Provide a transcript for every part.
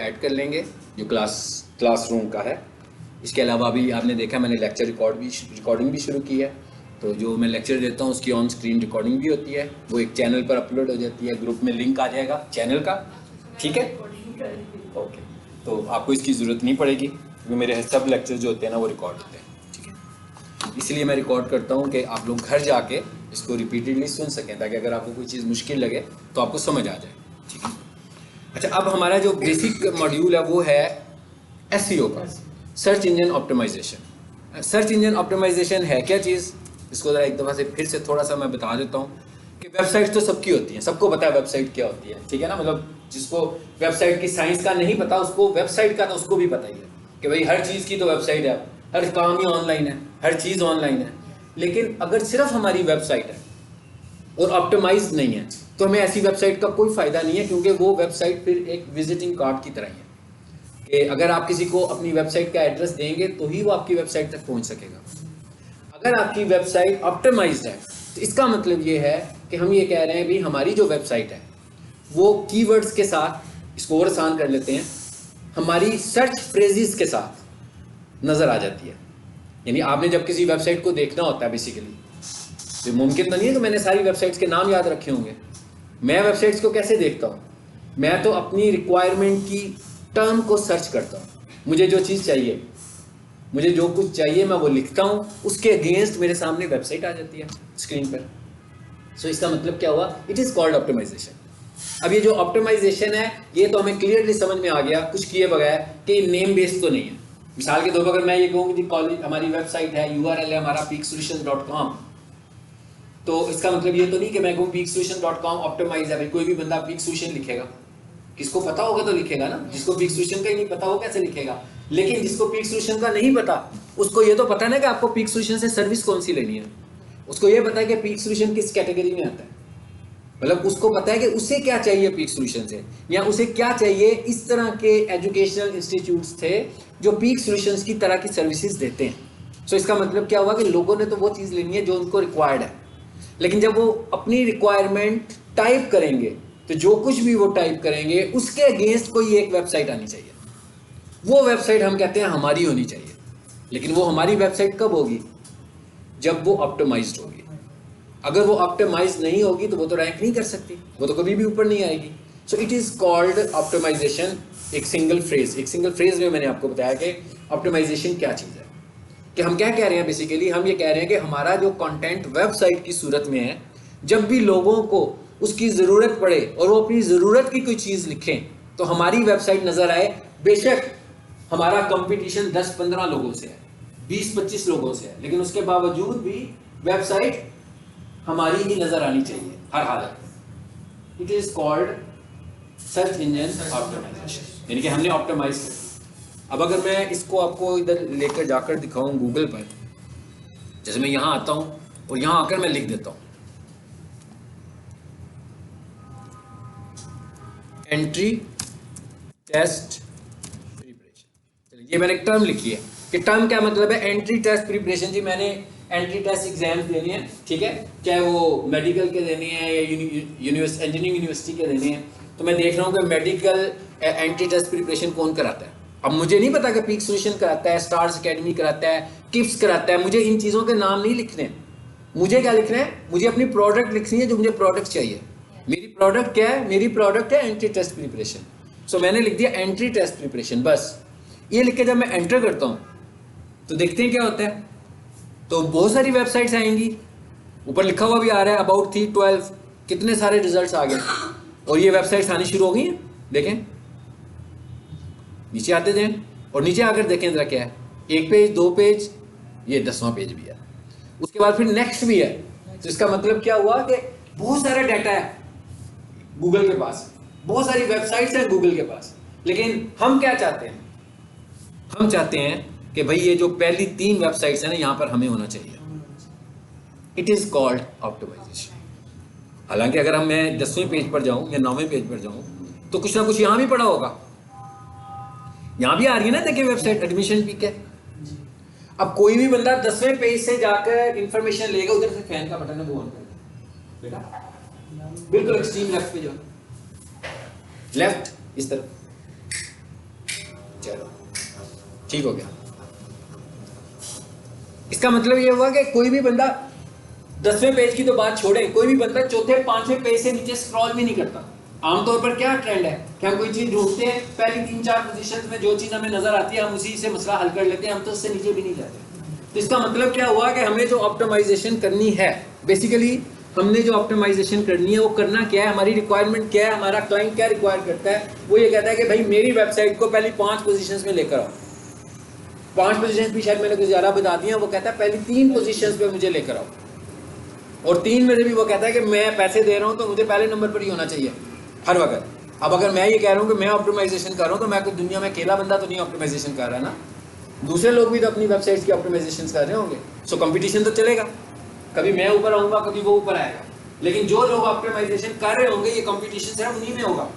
Add कर लेंगे जो क्लासरूम का है। इसके अलावा अभी आपने देखा मैंने लेक्चर रिकॉर्डिंग भी शुरू की है, तो जो मैं लेक्चर देता हूँ उसकी ऑन स्क्रीन रिकॉर्डिंग भी होती है, वो एक चैनल पर अपलोड हो जाती है, ग्रुप में लिंक आ जाएगा चैनल का, ठीक है। ओके, तो आपको इसकी ज़रूरत नहीं पड़ेगी क्योंकि मेरे सब लेक्चर जो होते हैं ना वो रिकॉर्ड होते हैं, ठीक है। इसलिए मैं रिकॉर्ड करता हूँ कि आप लोग घर जाके इसको रिपीटेडली सुन सकें, ताकि अगर आपको कोई चीज़ मुश्किल लगे तो आपको समझ आ जाए, ठीक है। अच्छा, अब हमारा जो बेसिक मॉड्यूल है वो है एसईओ का, search engine optimization. Search engine optimization है क्या चीज़, इसको ज़रा एक दफ़ा से फिर से थोड़ा सा मैं बता देता हूँ कि वेबसाइट तो सबकी होती हैं, सबको पता है वेबसाइट क्या होती है, ठीक है ना। मतलब जिसको वेबसाइट की साइंस का नहीं पता उसको वेबसाइट का तो उसको भी पता ही है कि भाई हर चीज़ की तो वेबसाइट है, हर काम ही ऑनलाइन है, हर चीज़ ऑनलाइन है। लेकिन अगर सिर्फ हमारी वेबसाइट है और ऑप्टिमाइज नहीं है तो हमें ऐसी वेबसाइट का कोई फ़ायदा नहीं है, क्योंकि वो वेबसाइट फिर एक विजिटिंग कार्ड की तरह ही है कि अगर आप किसी को अपनी वेबसाइट का एड्रेस देंगे तो ही वो आपकी वेबसाइट तक पहुंच सकेगा। अगर आपकी वेबसाइट ऑप्टिमाइज्ड है तो इसका मतलब ये है कि हम ये कह रहे हैं भी हमारी जो वेबसाइट है वो कीवर्ड्स के साथ, इसको और आसान कर लेते हैं, हमारी सर्च फ्रेजेस के साथ नज़र आ जाती है। यानी आपने जब किसी वेबसाइट को देखना होता है बेसिकली, तो मुमकिन तो नहीं है कि मैंने सारी वेबसाइट्स के नाम याद रखे होंगे। मैं वेबसाइट्स को कैसे देखता हूँ, मैं तो अपनी रिक्वायरमेंट की टर्म को सर्च करता हूँ। मुझे जो चीज़ चाहिए, मुझे जो कुछ चाहिए मैं वो लिखता हूँ, उसके अगेंस्ट मेरे सामने वेबसाइट आ जाती है स्क्रीन पर। सो इसका मतलब क्या हुआ, इट इज़ कॉल्ड ऑप्टिमाइजेशन। अब ये जो ऑप्टिमाइजेशन है ये तो हमें क्लियरली समझ में आ गया कुछ किए बगैर कि नेम बेस्ड तो नहीं है। मिसाल के तौर पर अगर मैं ये कहूँ कि कॉलेज हमारी वेबसाइट है, URL है हमारा peaksolutions.com, तो इसका मतलब ये तो नहीं कि मैं कहूँ peaksolution.com ऑप्टिमाइज है। भाई कोई भी बंदा पीक सोल्यूशन लिखेगा, किसको पता होगा तो लिखेगा ना, जिसको पीक सोल्यूशन का ही नहीं पता वो कैसे लिखेगा। लेकिन जिसको पीक सोल्यूशन का नहीं पता उसको ये तो पता है ना कि आपको पीक सोल्यूशन से सर्विस कौन सी लेनी है, उसको ये पता है कि पीक सोल्यूशन किस कैटेगरी में आता है, मतलब उसको पता है कि उसे क्या चाहिए पीक सोल्यूशन से, या उसे क्या चाहिए। इस तरह के एजुकेशनल इंस्टीट्यूट्स थे जो पीक सोल्यूशंस की तरह की सर्विसेज देते हैं। सो इसका मतलब क्या हुआ कि लोगों ने तो वो चीज़ लेनी है जो उनको रिक्वायर्ड है, लेकिन जब वो अपनी रिक्वायरमेंट टाइप करेंगे तो जो कुछ भी वो टाइप करेंगे उसके अगेंस्ट कोई एक वेबसाइट आनी चाहिए। वो वेबसाइट हम कहते हैं हमारी होनी चाहिए। लेकिन वो हमारी वेबसाइट कब होगी, जब वो ऑप्टिमाइज्ड होगी। अगर वो ऑप्टिमाइज नहीं होगी तो वो तो रैंक नहीं कर सकती, वो तो कभी भी ऊपर नहीं आएगी। So it is called optimization. एक सिंगल फ्रेज में मैंने आपको बताया कि ऑप्टिमाइजेशन क्या चीज़ है, कि हम क्या कह रहे हैं बेसिकली, हम ये कह रहे हैं कि हमारा जो कंटेंट वेबसाइट की सूरत में है, जब भी लोगों को उसकी ज़रूरत पड़े और वो अपनी ज़रूरत की कोई चीज़ लिखें तो हमारी वेबसाइट नज़र आए। बेशक हमारा कंपटीशन 10-15 लोगों से है, 20-25 लोगों से है, लेकिन उसके बावजूद भी वेबसाइट हमारी ही नज़र आनी चाहिए हर हालत में। It is called search engine optimization, यानी कि हमने ऑप्टिमाइज कर। अब अगर मैं इसको आपको इधर लेकर जाकर दिखाऊं गूगल पर, जैसे मैं यहाँ आता हूँ और यहाँ आकर मैं लिख देता हूँ एंट्री टेस्ट प्रिपरेशन। चलिए ये मैंने एक टर्म लिखी है कि टर्म क्या मतलब है, एंट्री टेस्ट प्रिपरेशन। जी मैंने एंट्री टेस्ट एग्जाम्स देने हैं, ठीक है, चाहे वो मेडिकल के देने हैं या इंजीनियरिंग यूनिवर्सिटी के देने हैं, तो मैं देख रहा हूँ कि मेडिकल एंट्री टेस्ट प्रिपरेशन कौन कराता है। अब मुझे नहीं पता कि पीक सोल्यूशन कराता है, स्टार्स एकेडमी कराता है, किप्स कराता है, मुझे इन चीज़ों के नाम नहीं लिखने। मुझे क्या लिखना है, मुझे अपनी प्रोडक्ट लिखनी है, जो मुझे प्रोडक्ट चाहिए। मेरी प्रोडक्ट क्या है, मेरी प्रोडक्ट है एंट्री टेस्ट प्रिपरेशन। सो मैंने लिख दिया एंट्री टेस्ट प्रिपरेशन, बस ये लिख के जब मैं एंटर करता हूँ तो देखते हैं क्या होता है। तो बहुत सारी वेबसाइट्स आएंगी, ऊपर लिखा हुआ भी आ रहा है अबाउट थी 12, कितने सारे रिजल्ट्स आ गए और ये वेबसाइट्स आनी शुरू हो गई हैं। देखें नीचे आते जाएं और नीचे आकर देखें जरा क्या है, 1 पेज 2 पेज, ये 10वां पेज भी है, उसके बाद फिर नेक्स्ट भी है। तो इसका मतलब क्या हुआ कि बहुत सारा डाटा है गूगल के पास, बहुत सारी वेबसाइट्स हैं गूगल के पास। लेकिन हम क्या चाहते हैं, हम चाहते हैं कि भाई ये जो पहली 3 वेबसाइट्स हैं ना यहाँ पर हमें होना चाहिए। It is called optimization. हालांकि अगर मैं 10वें पेज पर जाऊं या 9वें पेज पर जाऊं तो कुछ ना कुछ यहाँ भी पड़ा होगा, यहाँ भी आ रही है ना, देखिए वेबसाइट एडमिशन पीक है। अब कोई भी बंदा 10वें पेज से जाकर इंफॉर्मेशन लेगा, उधर से फैन का बटन है वो ऑन कर बेटा, बिल्कुल एक्सट्रीम लेफ्ट पे जो लेफ्ट इस तरफ, चलो ठीक हो गया। इसका मतलब ये हुआ कि कोई भी बंदा 10वें पेज की तो बात छोड़े, कोई भी बंदा 4थे 5वें पेज से नीचे स्क्रॉल भी नहीं करता। आमतौर पर क्या ट्रेंड है कि हम कोई चीज ढूंढते हैं, पहली 3-4 पोजीशंस में जो चीज हमें नजर आती है हम उसी से मसला हल कर लेते हैं, हम तो उससे नीचे भी नहीं जाते। तो इसका मतलब क्या हुआ कि हमें जो ऑप्टिमाइजेशन करनी है, बेसिकली हमने जो ऑप्टिमाइजेशन करनी है वो करना क्या है, हमारी रिक्वायरमेंट क्या है, हमारा क्लाइंट क्या रिक्वायर करता है। वो ये कहता है कि भाई मेरी वेबसाइट को पहली 5 पोजीशंस में लेकर आओ। 5 पोजीशंस भी शायद मैंने कुछ ज़्यादा बता दिया। वो कहता है पहली 3 पोजीशंस पे मुझे लेकर आओ, और 3 में से भी वो कहता है कि मैं पैसे दे रहा हूँ तो मुझे पहले नंबर पर ही होना चाहिए हर वक्त। अब अगर मैं ये कह रहा हूँ कि मैं ऑप्टिमाइजेशन कर रहा हूँ तो मैं कोई दुनिया में अकेला बंदा तो नहीं ऑप्टिमाइजेशन कर रहा ना, दूसरे लोग भी तो अपनी वेबसाइट्स की ऑप्टिमाइजेशन कर रहे होंगे। सो कंपटीशन तो चलेगा, कभी मैं ऊपर आऊँगा कभी वो ऊपर आएगा, लेकिन जो लोग ऑप्टिमाइजेशन कर रहे होंगे ये कंपटीशन सिर्फ उन्हीं में होगा।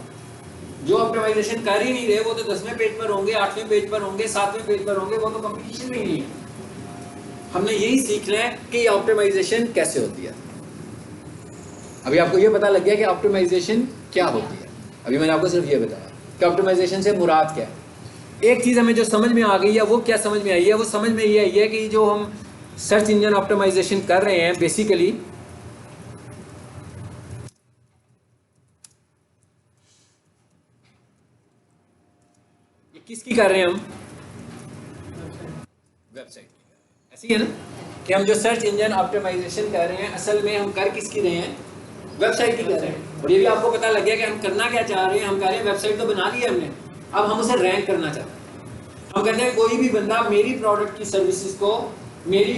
जो ऑप्टिमाइजेशन कर ही नहीं रहे वो तो 10वें पेज पर होंगे, 8वें पेज पर होंगे, 7वें पेज पर होंगे, वो तो कंपटीशन में ही नहीं है। हमने यही सीखना है कि ये ऑप्टिमाइजेशन कैसे होती है। अभी आपको ये पता लग गया कि ऑप्टिमाइजेशन क्या होती है। अभी मैंने आपको सिर्फ ये बताया कि ऑप्टिमाइजेशन से मुराद क्या है। एक चीज़ हमें जो समझ में आ गई है वो क्या समझ में आई है, वो समझ में ये आई है कि जो हम सर्च इंजन ऑप्टिमाइजेशन कर रहे हैं बेसिकली ये किसकी कर रहे हैं हम, वेबसाइट की। ऐसी है ना कि हम जो सर्च इंजन ऑप्टिमाइजेशन कर रहे हैं असल में हम कर किसकी रहे हैं, वेबसाइट की कर रहे हैं। और ये भी आपको पता लग गया कि हम करना क्या चाह रहे हैं। हम कह रहे हैं वेबसाइट तो बना ली है हमने, अब हम उसे रैंक करना चाहते हैं। हम कहते हैं कोई भी बंदा मेरी प्रोडक्ट की सर्विसेज को, मेरी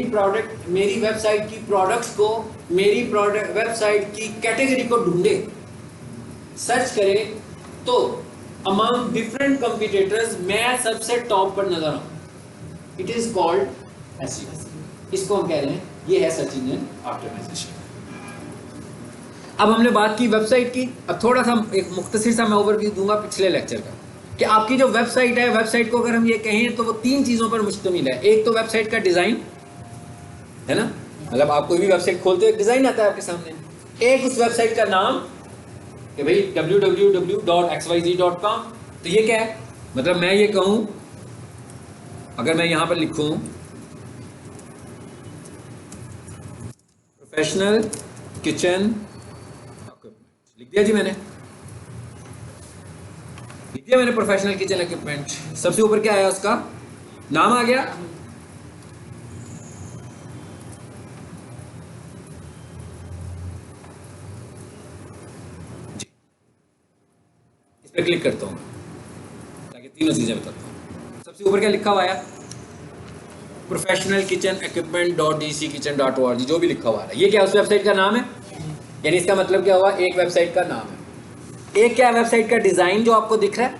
वेबसाइट की प्रोडक्ट्स को, मेरी प्रोडक्ट वेबसाइट की कैटेगरी को ढूंढे, सर्च करे तो अमंग डिफरेंट कंपटीटर्स मैं सबसे टॉप पर नजर आऊं। It is called SEO. इसको हम कह रहे हैं ये है सर्च इंजन ऑप्टिमाइजेशन। अब हमने बात की वेबसाइट की, अब थोड़ा सा एक मुख्तसर सा मैं ओवरव्यू दूंगा पिछले लेक्चर का कि आपकी जो वेबसाइट है, वेबसाइट को अगर हम ये कहें तो वो 3 चीज़ों पर मुश्तमिल है। एक तो वेबसाइट का डिज़ाइन है ना, मतलब आप कोई भी वेबसाइट खोलते हो एक डिज़ाइन आता है आपके सामने। एक उस वेबसाइट का नाम कि भाई www.xyz.com, तो ये क्या है, मतलब मैं ये कहूँ, अगर मैं यहाँ पर लिखूँ प्रोफेशनल किचन, लिख दिया जी मैंने, लिख दिया मैंने प्रोफेशनल किचन इक्विपमेंट। सबसे ऊपर क्या आया, उसका नाम आ गया। जी, इस पर क्लिक करता हूं ताकि तीनों चीजें बताता हूं। सबसे ऊपर क्या लिखा हुआ है, प्रोफेशनल किचन इक्विपमेंट .dc-kitchen.org, जो भी लिखा हुआ है ये क्या उस वेबसाइट का नाम है। यानी इसका मतलब क्या हुआ, एक वेबसाइट का नाम है, एक क्या वेबसाइट का डिज़ाइन जो आपको दिख रहा है,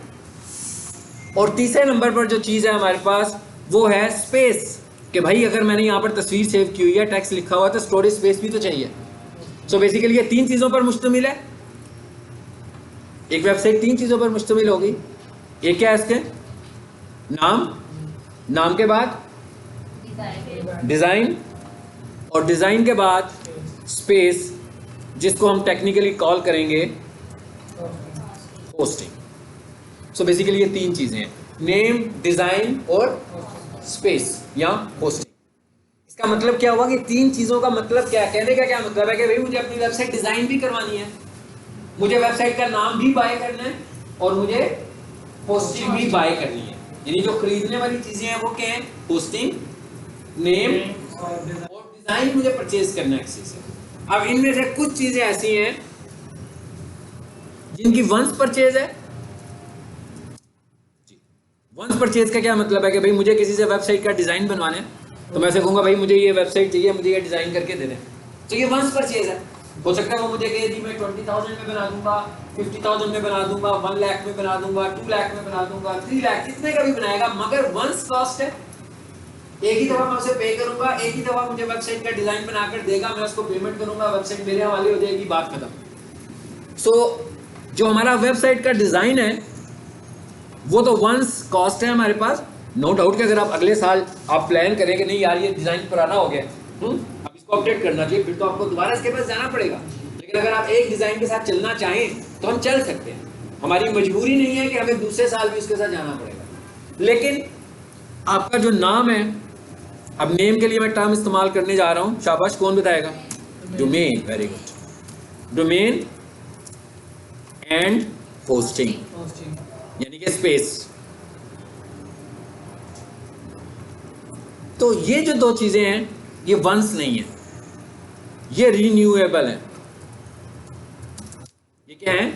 और तीसरे नंबर पर जो चीज़ है हमारे पास वो है स्पेस, कि भाई अगर मैंने यहाँ पर तस्वीर सेव की हुई है, टेक्स्ट लिखा हुआ है, तो स्टोरेज स्पेस भी तो चाहिए। सो बेसिकली ये 3 चीज़ों पर मुश्तमिल है। एक वेबसाइट 3 चीज़ों पर मुश्तमिल होगी। एक क्या है इसके नाम, नाम के बाद डिज़ाइन, और डिज़ाइन के बाद स्पेस, जिसको हम टेक्निकली कॉल करेंगे होस्टिंग। सो बेसिकली ये 3 चीजें हैं, नेम, डिजाइन और स्पेस या होस्टिंग। इसका मतलब क्या हुआ कि 3 चीजों का मतलब क्या, कहने का क्या मतलब है कि भाई मुझे अपनी वेबसाइट डिजाइन भी करवानी है, मुझे वेबसाइट का नाम भी बाय करना है, और मुझे होस्टिंग भी बाय करनी है। यानी जो खरीदने वाली चीजें हैं वो क्या है, होस्टिंग, नेम और डिजाइन मुझे परचेज करना है किसी से। अब इनमें से कुछ चीजें ऐसी हैं जिनकी वंस परचेज है। वंस परचेज का क्या मतलब है कि भाई मुझे किसी से वेबसाइट का डिजाइन बनवाना है, तो मैं से कहूंगा भाई मुझे ये वेबसाइट चाहिए, मुझे ये डिजाइन करके दे दें, तो ये वंस परचेज है। हो सकता है वो मुझे कहे जी मैं 20,000 में बना दूंगा, 50,000 में बना दूंगा, 1 लाख में बना दूंगा, 2 लाख में बना दूंगा, 3 लाख, कितने का भी बनाएगा, मगर वंस कॉस्ट है। एक ही दफा मैं उसे पे करूंगा, एक ही दफा मुझे वेबसाइट का डिजाइन बनाकर देगा, मैं उसको पेमेंट करूंगा, वेबसाइट मेरे हवाले हो जाएगी, बात खत्म। सो जो हमारा वेबसाइट का डिजाइन है वो तो वंस कॉस्ट है हमारे पास। नो डाउट कि अगर आप अगले साल आप प्लान करें कि नहीं यार ये डिजाइन पुराना हो गया, अब इसको अपडेट करना चाहिए, फिर तो आपको दोबारा इसके पास जाना पड़ेगा। लेकिन अगर आप एक डिजाइन के साथ चलना चाहें तो हम चल सकते हैं, हमारी मजबूरी नहीं है कि हमें दूसरे साल भी उसके साथ जाना पड़ेगा। लेकिन आपका जो नाम है, अब नेम के लिए मैं टर्म इस्तेमाल करने जा रहा हूं, शाबाश, कौन बताएगा? Domain, very good. Domain and hosting, यानी कि स्पेस। तो ये जो दो चीजें हैं ये वंस नहीं है, ये रिन्यूएबल है। ये क्या है?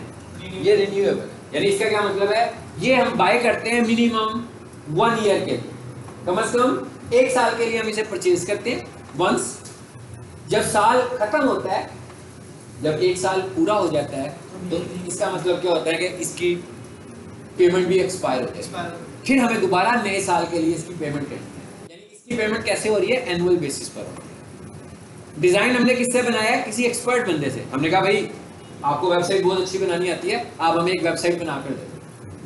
ये रिन्यूएबल है। यानी इसका क्या मतलब है? ये हम बाय करते हैं मिनिमम 1 ईयर के लिए, कम से कम 1 साल के लिए हम इसे परचेज करते हैं वंस। जब साल खत्म होता है, जब 1 साल पूरा हो जाता है, तो इसका मतलब क्या होता है कि इसकी पेमेंट भी एक्सपायर हो जाती है, फिर हमें दोबारा नए साल के लिए इसकी पेमेंट करनी है। यानी इसकी पेमेंट कैसे हो रही है? एनुअल बेसिस पर हो रही है। डिजाइन हमने किससे बनाया है? किसी एक्सपर्ट बंदे से। हमने कहा भाई आपको वेबसाइट बहुत अच्छी बनानी आती है, आप हमें एक वेबसाइट बना कर दो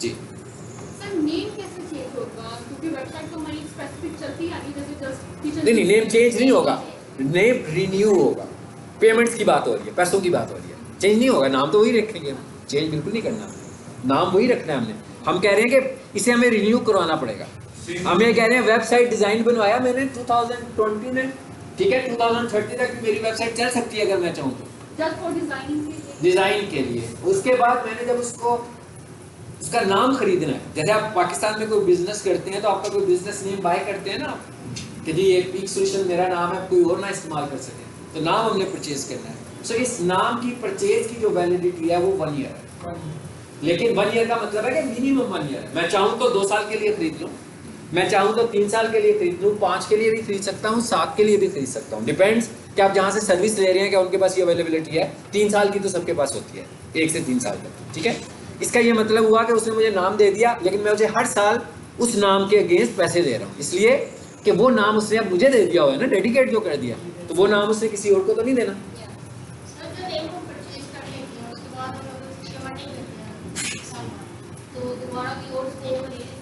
जी। सर नेम कैसे चेंज होगा? क्योंकि वेबसाइट तो हमारी स्पेसिफिक चलती है, जैसे जस्ट नहीं, नेम चेंज नहीं होगा, नेम रिन्यू होगा। पेमेंट्स की बात हो रही है, पैसों की बात हो रही है, चेंज नहीं होगा। नाम तो वही रखेंगे, चेंज बिल्कुल नहीं करना, नाम वही रखना है हमने। हम कह रहे हैं कि इसे हमें रिन्यू करवाना पड़ेगा। हम ये कह रहे हैं वेबसाइट डिजाइन बनवाया मैंने 2020 में, ठीक है, 2030 तक मेरी वेबसाइट चल सकती है अगर मैं चाहूँ तो, जस्ट फॉर डिजाइनिंग के लिए। डिजाइन के लिए। उसके बाद मैंने जब उसको उसका नाम खरीदना है, जैसे आप पाकिस्तान में कोई बिजनेस करते हैं तो आपका कोई बिजनेस नेम बाय करते हैं ना कि जी ये पीक सॉल्यूशन मेरा नाम है, कोई और ना इस्तेमाल कर सके, तो नाम हमने परचेज करना है। सो इस नाम की परचेज की जो वैलिडिटी है वो 1 ईयर है। लेकिन 1 ईयर का मतलब है कि मिनिमम 1 ईयर है। मैं चाहूँ तो 2 साल के लिए खरीद लूँ, मैं चाहूँ तो 3 साल के लिए खरीद लूँ, 5 के लिए भी खरीद सकता हूँ, 7 के लिए भी खरीद सकता हूँ। डिपेंड्स कि आप जहाँ से सर्विस ले रहे हैं क्या उनके पास ये अवेलेबिलिटी है। 3 साल की तो सबके पास होती है, 1 से 3 साल तक, ठीक है। इसका ये मतलब हुआ कि उसने मुझे नाम दे दिया, लेकिन मैं मुझे हर साल उस नाम के अगेंस्ट पैसे दे रहा हूँ, इसलिए कि वो नाम उसने अब मुझे दे दिया हुआ है ना, डेडिकेट जो कर दिया, तो वो नाम उसने किसी और को तो नहीं देना।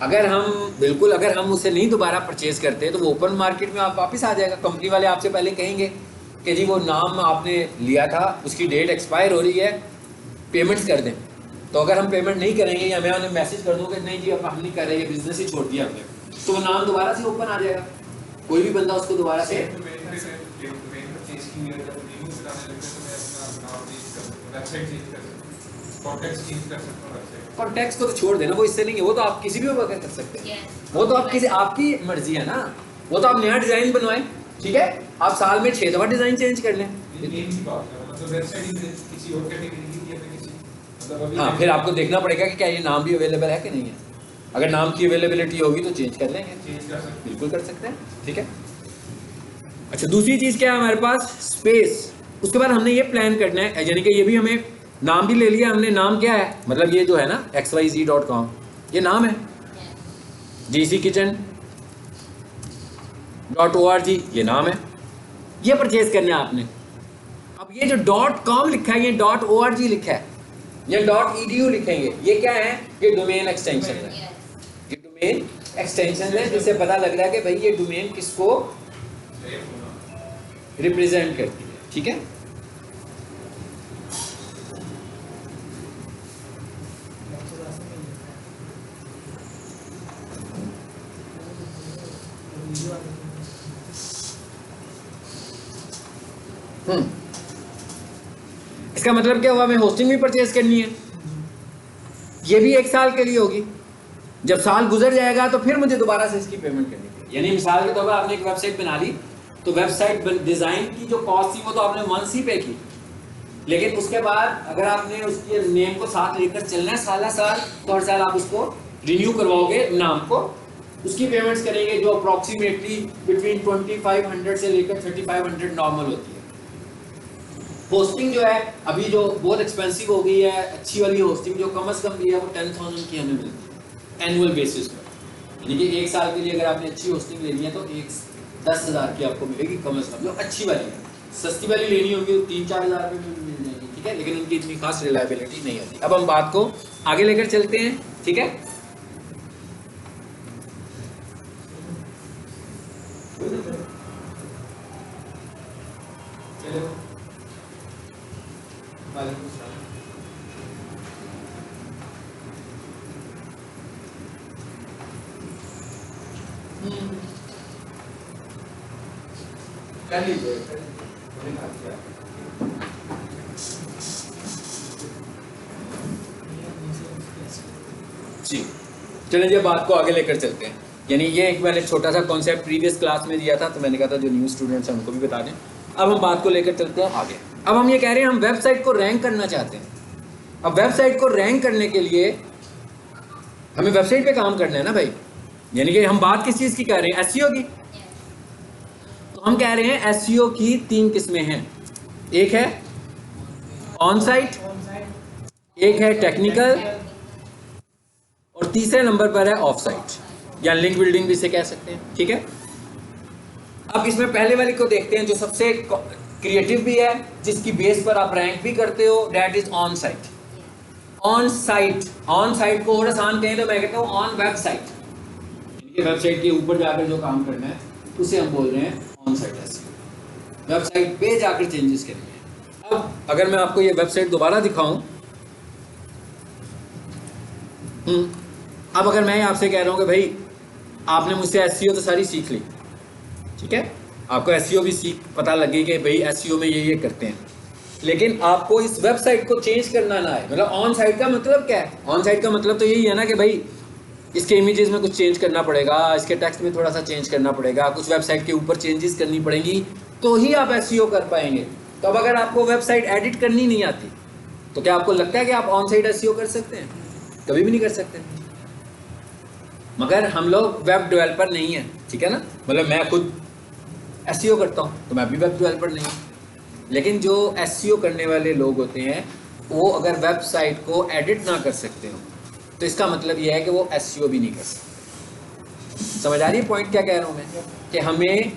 अगर हम बिल्कुल, अगर हम उसे नहीं दोबारा परचेज करते तो वो ओपन मार्केट में आप वापस आ जाएगा। कंपनी वाले आपसे पहले कहेंगे कि जी वो नाम आपने लिया था, उसकी डेट एक्सपायर हो रही है, पेमेंट्स कर दें। तो अगर हम पेमेंट नहीं करेंगे या मैं उन्हें मैसेज कर दूँ कि नहीं जी अब हम नहीं कर रहे, बिजनेस ही छोड़ दिया हमने, तो वो नाम दोबारा से ओपन आ जाएगा, कोई भी बंदा उसको दोबारा से। कॉन्टेक्स्ट को तो छोड़ देना, वो इससे नहीं है, वो तो आप किसी भी वक्त कर सकते हैं। वो तो आप किसी, आपकी मर्जी है ना, वो तो आप नया डिजाइन बनवाएं, ठीक है, आप साल में 6 दफा डिजाइन चेंज कर लें। हाँ, फिर आपको देखना पड़ेगा कि क्या ये नाम भी अवेलेबल है कि नहीं है। अगर नाम की अवेलेबिलिटी होगी तो चेंज कर लेंगे, बिल्कुल कर सकते हैं, ठीक है। अच्छा, दूसरी चीज क्या है हमारे पास? स्पेस। उसके बाद हमने ये प्लान करना है, यानी कि ये भी हमें नाम भी ले लिया हमने। नाम क्या है? मतलब ये जो है ना xyz.com, ये नाम है। gckitchen.org, ये नाम है, ये परचेज करना है आपने। अब ये जो .com लिखा है, ये .org लिखा है, ये .edu लिखेंगे, ये क्या है? ये डोमेन एक्सटेंशन है। ये डोमेन एक्सटेंशन है जिससे पता लग रहा है कि भाई ये डोमेन किसको रिप्रेजेंट करती है, ठीक है। इसका मतलब क्या हुआ? हमें होस्टिंग भी परचेज करनी है, ये भी 1 साल के लिए होगी। जब साल गुजर जाएगा तो फिर मुझे दोबारा से इसकी पेमेंट करनी पड़ेगी। यानी मिसाल के तौर पर आपने एक वेबसाइट बना ली, तो वेबसाइट डिजाइन की जो कॉस्ट थी वो तो आपने वंस ही पे की, लेकिन उसके बाद अगर आपने उसके नेम को साथ लेकर चलना है साल तो हर साल आप उसको रिन्यू करवाओगे नाम को, उसकी पेमेंट्स करेंगे जो अप्रॉक्सीमेटली बिटवीन 2500 से लेकर 3500 नॉर्मल होती है। होस्टिंग जो है अभी जो बहुत एक्सपेंसिव हो गई है, अच्छी वाली होस्टिंग जो कम से कम भी है वो 10,000 की हमें मिलती है एनुअल बेसिस पर। यानी कि 1 साल के लिए अगर आपने अच्छी होस्टिंग लेनी है तो 10,000 की आपको मिलेगी कम से कम, जो अच्छी वाली है। सस्ती वाली लेनी होगी तो 3-4 हज़ार रुपये में मिल जाएगी, ठीक है, लेकिन उनकी इतनी खास रिलायबिलिटी नहीं होती। अब हम बात को आगे लेकर चलते हैं, ठीक है। कर लीजिए। जी चलिए ये बात को आगे लेकर चलते हैं। यानी ये एक मैंने छोटा सा कॉन्सेप्ट प्रीवियस क्लास में दिया था, तो मैंने कहा था जो न्यू स्टूडेंट्स हैं उनको भी बता दें। अब हम बात को लेकर चलते हैं आगे। अब हम ये कह रहे हैं हम वेबसाइट को रैंक करना चाहते हैं। अब वेबसाइट को रैंक करने के लिए हमें वेबसाइट पे काम करना है ना भाई। यानी कि हम बात किस चीज़ की कर रहे हैं, एसईओ की। तो हम कह रहे हैं एसईओ की 3 किस्में हैं। एक है ऑन साइट, एक है टेक्निकल, और तीसरे नंबर पर है ऑफ साइट या लिंक बिल्डिंग भी इसे कह सकते हैं। ठीक है, अब इसमें पहले वाली को देखते हैं जो सबसे क्रिएटिव भी है, जिसकी बेस पर आप रैंक भी करते हो, that is on site. On site को और आसान कहें तो मैं कहता हूँ ऑन वेबसाइट। वेबसाइट के ऊपर जाकर जो काम करना है उसे हम बोल रहे हैं ऑन साइट एसईओ। वेबसाइट पे जाकर चेंजेस करेंगे। अब अगर मैं आपको ये वेबसाइट दोबारा दिखाऊं, अब अगर मैं आपसे कह रहा हूं कि भाई आपने मुझसे एसईओ तो सारी सीख ली, ठीक है, आपको एसईओ भी पता लगे कि भाई एसईओ में ये करते हैं, लेकिन आपको इस वेबसाइट को चेंज करना ना है। मतलब ऑन साइट का मतलब क्या है? ऑन साइट का मतलब तो यही है ना कि भाई इसके इमेजेस में कुछ चेंज करना पड़ेगा, इसके टेक्स्ट में थोड़ा सा चेंज करना पड़ेगा, कुछ वेबसाइट के ऊपर चेंजेस करनी पड़ेंगी, तो ही आप एसईओ कर पाएंगे। तो अब अगर आपको वेबसाइट एडिट करनी नहीं आती तो क्या आपको लगता है कि आप ऑन साइट एसईओ कर सकते हैं? कभी भी नहीं कर सकते। मगर हम लोग वेब डेवलपर नहीं है, ठीक है ना। मतलब मैं खुद एसईओ करता हूँ तो मैं भी वेब डेवलपर नहीं हूँ। लेकिन जो एसईओ करने वाले लोग होते हैं वो अगर वेबसाइट को एडिट ना कर सकते हो तो इसका मतलब यह है कि वो एसईओ भी नहीं कर सकते। समझ आ रही है पॉइंट क्या कह रहा हूँ मैं? कि हमें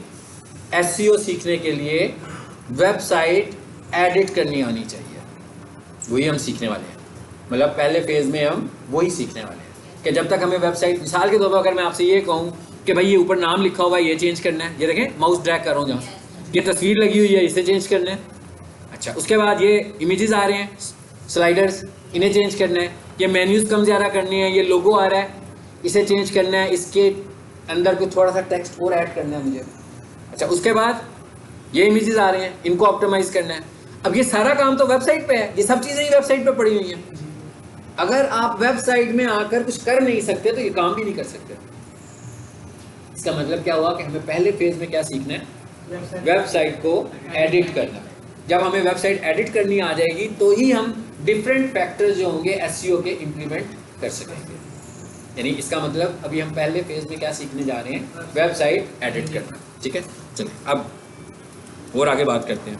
एसईओ सीखने के लिए वेबसाइट एडिट करनी आनी चाहिए, वही हम सीखने वाले हैं। मतलब पहले फेज में हम वही सीखने वाले हैं कि जब तक हमें वेबसाइट, मिसाल के तौर पर अगर मैं आपसे ये कहूँ कि भाई ये ऊपर नाम लिखा हुआ है ये चेंज करना है, ये देखें माउस ड्रैग कर रहा हूँ जहाँ, ये तस्वीर लगी हुई है इसे चेंज करना है। अच्छा, उसके बाद ये इमेजेस आ रहे हैं, स्लाइडर्स, इन्हें चेंज करना है। ये मेन्यूज़ कम ज़्यादा करनी है, ये लोगो आ रहा है इसे चेंज करना है, इसके अंदर कुछ थोड़ा सा टेक्स्ट और ऐड करना है मुझे। अच्छा, उसके बाद ये इमेजेस आ रहे हैं, इनको ऑप्टिमाइज करना है। अब ये सारा काम तो वेबसाइट पे है, ये सब चीज़ें ही वेबसाइट पे पड़ी हुई हैं। अगर आप वेबसाइट में आकर कुछ कर नहीं सकते तो ये काम भी नहीं कर सकते। इसका मतलब क्या हुआ कि हमें पहले फेज में क्या सीखना है? वेबसाइट को एडिट करना है। जब हमें वेबसाइट एडिट करनी आ जाएगी तो ही हम डिफरेंट फैक्टर्स जो होंगे एसईओ के इम्प्लीमेंट कर सकेंगे। यानी इसका मतलब अभी हम पहले फेज में क्या सीखने जा रहे हैं? वेबसाइट एडिट करना। ठीक है, चलिए अब और आगे बात करते हैं।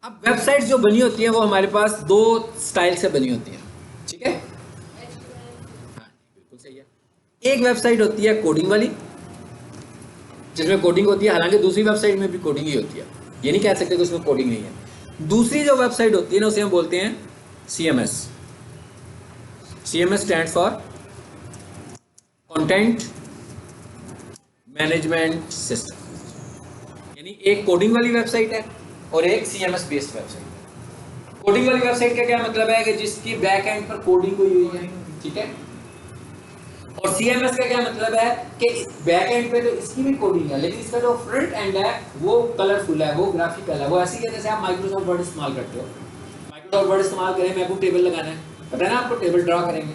अब वेबसाइट जो बनी होती है वो हमारे पास 2 स्टाइल से बनी होती है, ठीक है। हाँ, बिल्कुल सही है। एक वेबसाइट होती है कोडिंग वाली, जिसमें कोडिंग होती है, हालांकि दूसरी वेबसाइट में भी कोडिंग ही होती है, ये नहीं कह सकते कि उसमें कोडिंग नहीं है। दूसरी जो वेबसाइट होती है ना उसे हम बोलते हैं CMS। CMS stand for content management system. यानी एक कोडिंग वाली वेबसाइट है और एक CMS बेस्ड वेबसाइट। कोडिंग वाली वेबसाइट का क्या मतलब है कि जिसकी बैक एंड पर कोडिंग हुई हुई है, ठीक है। और CMS का क्या मतलब है कि बैक एंड पे तो इसकी भी कोडिंग है, लेकिन इसका जो फ्रंट एंड है वो कलरफुल है, वो ग्राफिकल है, वो ऐसी है जैसे आप माइक्रोसॉफ्ट वर्ड इस्तेमाल करते हो। माइक्रोसॉफ्ट वर्ड इस्तेमाल करें, मैं आपको टेबल लगाना है, पता है ना आपको, टेबल ड्रा करेंगे,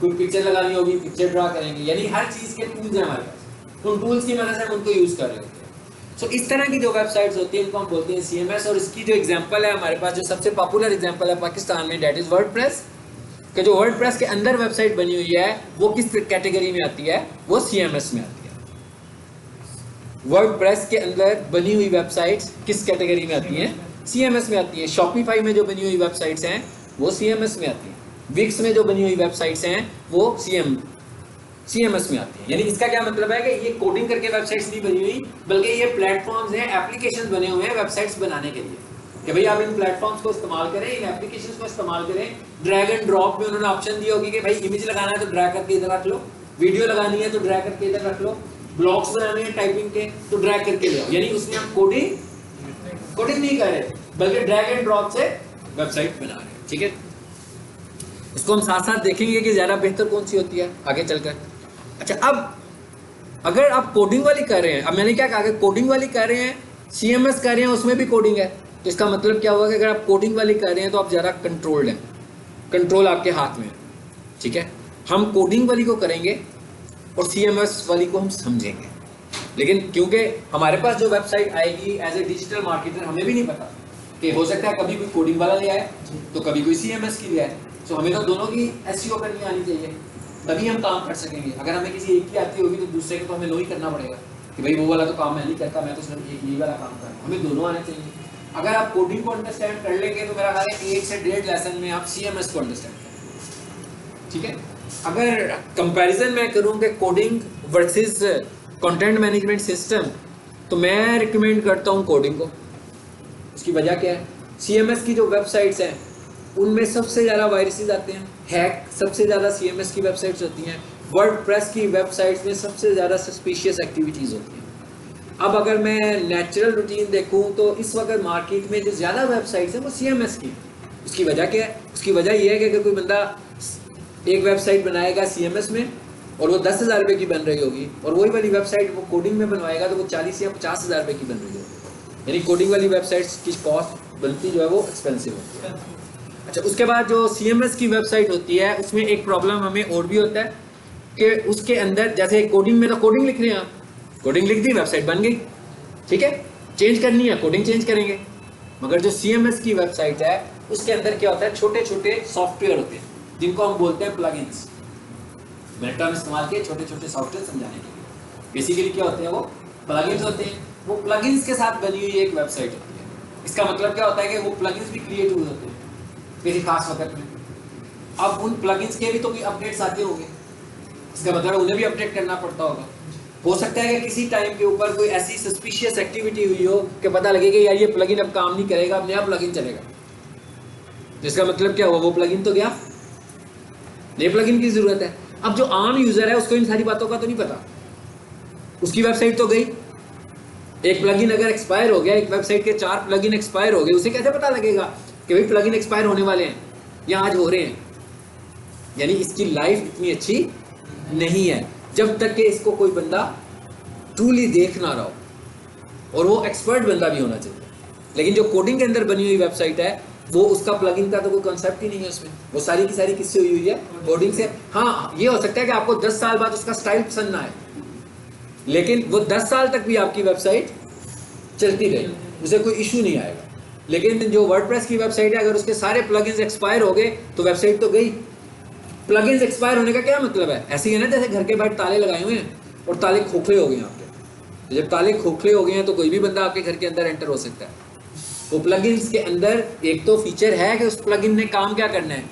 कोई पिक्चर लगानी होगी पिक्चर ड्रा करेंगे। यानी हर चीज़ के टूल्स हैं हमारे पास, उन टूल्स की मदद से हम उनको यूज़ कर रहे होते हैं। सो इस तरह की जो वेबसाइट्स होती हैं उनको हम बोलते हैं CMS। और इसकी जो एग्जांपल है हमारे पास, जो सबसे पॉपुलर एग्जांपल है पाकिस्तान में, दैट इज वर्डप्रेस। कि जो वर्डप्रेस के अंदर वेबसाइट बनी हुई है वो किस कैटेगरी में आती है? वो CMS में आती है। वर्डप्रेस के अंदर बनी हुई वेबसाइट्स किस कैटेगरी में आती हैं? CMS में आती है। शॉपिफाई में जो बनी हुई वेबसाइट्स हैं वो CMS में आती है। विक्स में जो बनी हुई वेबसाइट्स हैं वो CMS में आती है। यानी इसका क्या मतलब है कि ये कोडिंग करके वेबसाइट्स नहीं बनी हुई, बल्कि ये प्लेटफॉर्म्स हैं, एप्लीकेशंस बने हुए हैं वेबसाइट्स बनाने के लिए, कि भाई आप इन प्लेटफॉर्म्स को इस्तेमाल करें, इन एप्लीकेशंस को इस्तेमाल करें। ड्रैग एंड ड्रॉप में उन्होंने ऑप्शन दी होगी कि भाई इमेज लगाना है तो ड्रैग करके इधर रख लो, वीडियो लगानी है तो ड्रैग करके इधर रख लो, ब्लॉग्स बनाने हैं टाइपिंग के तो ड्रैग करके ले आओ। यानी उसमें आप कोडिंग नहीं कर रहे, बल्कि ड्रैग एंड ड्रॉप से वेबसाइट बना रहे हैं, ठीक है। उसको हम साथ साथ देखेंगे कि ज़्यादा बेहतर कौन सी होती है आगे चलकर। अच्छा, अब अगर आप कोडिंग वाली कर रहे हैं, अब मैंने क्या कहा कि कोडिंग वाली कर रहे हैं, CMS कर रहे हैं, उसमें भी कोडिंग है, तो इसका मतलब क्या होगा कि अगर आप कोडिंग वाली कर रहे हैं तो आप ज़्यादा कंट्रोल्ड हैं, कंट्रोल आपके हाथ में है, ठीक है। हम कोडिंग वाली को करेंगे और CMS वाली को हम समझेंगे, लेकिन क्योंकि हमारे पास जो वेबसाइट आएगी एज ए डिजिटल मार्केटर हमें भी नहीं पता कि हो सकता है कभी कोई कोडिंग वाला ले आए तो कभी कोई CMS की ले आए, तो हमें तो दोनों की SEO करनी आनी चाहिए, तभी हम काम कर सकेंगे। अगर हमें किसी एक की आती होगी तो दूसरे को तो हमें नो ही करना पड़ेगा कि भाई वो वाला तो काम मैं नहीं करता, मैं तो सिर्फ एक यही वाला काम कर रहा हूँ। हमें दोनों आने चाहिए। अगर आप कोडिंग को अंडरस्टैंड कर लेंगे तो मेरा ख्याल है 1 से 1.5 लेसन में आप CMS को अंडरस्टैंड करेंगे, ठीक है। अगर कंपैरिजन मैं करूँ कि coding versus content management system, तो मैं रिकमेंड करता हूँ कोडिंग को। उसकी वजह क्या है, CMS की जो वेबसाइट्स हैं उनमें सबसे ज़्यादा वायरसेस आते हैं, हैक सबसे ज़्यादा CMS की वेबसाइट्स होती हैं, वर्डप्रेस की वेबसाइट्स में सबसे ज़्यादा सस्पिशियस एक्टिविटीज़ होती हैं। अब अगर मैं नेचुरल रूटीन देखूं तो इस वक्त मार्केट में जो ज़्यादा वेबसाइट्स हैं वो CMS की। उसकी वजह क्या है, उसकी वजह ये है कि अगर कोई बंदा एक वेबसाइट बनाएगा CMS में और वो 10,000 रुपये की बन रही होगी, और वही वाली वेबसाइट वो कोडिंग में बनवाएगा तो वो 40 या 50,000 रुपये की बन रही होगी, यानी कोडिंग वाली वेबसाइट्स की कॉस्ट बनती जो है वो एक्सपेंसिव होती है। अच्छा, उसके बाद जो CMS की वेबसाइट होती है उसमें एक प्रॉब्लम हमें और भी होता है कि उसके अंदर जैसे कोडिंग में तो कोडिंग लिख रहे हैं आप, कोडिंग लिख दी वेबसाइट बन गई, ठीक है, चेंज करनी है कोडिंग चेंज करेंगे। मगर जो CMS की वेबसाइट है उसके अंदर क्या होता है, छोटे छोटे सॉफ्टवेयर होते हैं जिनको हम बोलते हैं प्लगइन्स। मैंने टर्म इस्तेमाल किए छोटे छोटे सॉफ्टवेयर समझाने के लिए। बेसिकली क्या होते हैं, वो प्लगइन्स होते हैं, वो प्लगइन्स के साथ बनी हुई एक वेबसाइट होती है। इसका मतलब क्या होता है कि वो प्लगइन्स भी क्रिएट हुए होते हैं किसी खास वक्त में। अब उन प्लगइन्स के भी तो कोई अपडेट्स आते होंगे, इसका मतलब उन्हें भी अपडेट करना पड़ता होगा। हो सकता है कि किसी टाइम के ऊपर कोई ऐसी सस्पिशियस एक्टिविटी हुई हो कि पता लगे कि यार ये प्लगइन अब काम नहीं करेगा, अब नया प्लगइन चलेगा, जिसका मतलब क्या हुआ, वो प्लगइन तो गया, नए प्लगइन की जरूरत है। अब जो आम यूजर है उसको इन सारी बातों का तो नहीं पता, उसकी वेबसाइट तो गई, एक प्लगइन अगर एक्सपायर हो गया, एक वेबसाइट के 4 प्लगइन एक्सपायर हो गए, उसे कैसे पता लगेगा कि भाई प्लगइन एक्सपायर होने वाले हैं या आज हो रहे हैं। यानी इसकी लाइफ इतनी अच्छी नहीं है जब तक कि इसको कोई बंदा ट्रूली देख ना रहा हो, और वो एक्सपर्ट बंदा भी होना चाहिए। लेकिन जो कोडिंग के अंदर बनी हुई वेबसाइट है वो उसका प्लगइन का तो कोई कॉन्सेप्ट ही नहीं है उसमें, वो सारी की सारी किससे हुई हुई है, कोडिंग से। हाँ, ये हो सकता है कि आपको 10 साल बाद उसका स्टाइल पसंद ना आए, लेकिन वो 10 साल तक भी आपकी वेबसाइट चलती रहे, उसे कोई इशू नहीं आएगा। लेकिन जो वर्डप्रेस की वेबसाइट है, अगर उसके सारे प्लगइन्स एक्सपायर हो गए तो वेबसाइट तो गई। प्लगइन्स एक्सपायर होने का क्या मतलब है, ऐसे ही है ना जैसे घर के बाहर ताले लगाए हुए हैं और ताले खोखले हो गए हैं आपके, तो जब ताले खोखले हो गए हैं तो कोई भी बंदा आपके घर के अंदर एंटर हो सकता है। वो प्लगइन्स के अंदर एक तो फीचर है कि उस प्लगइन ने काम क्या करना है,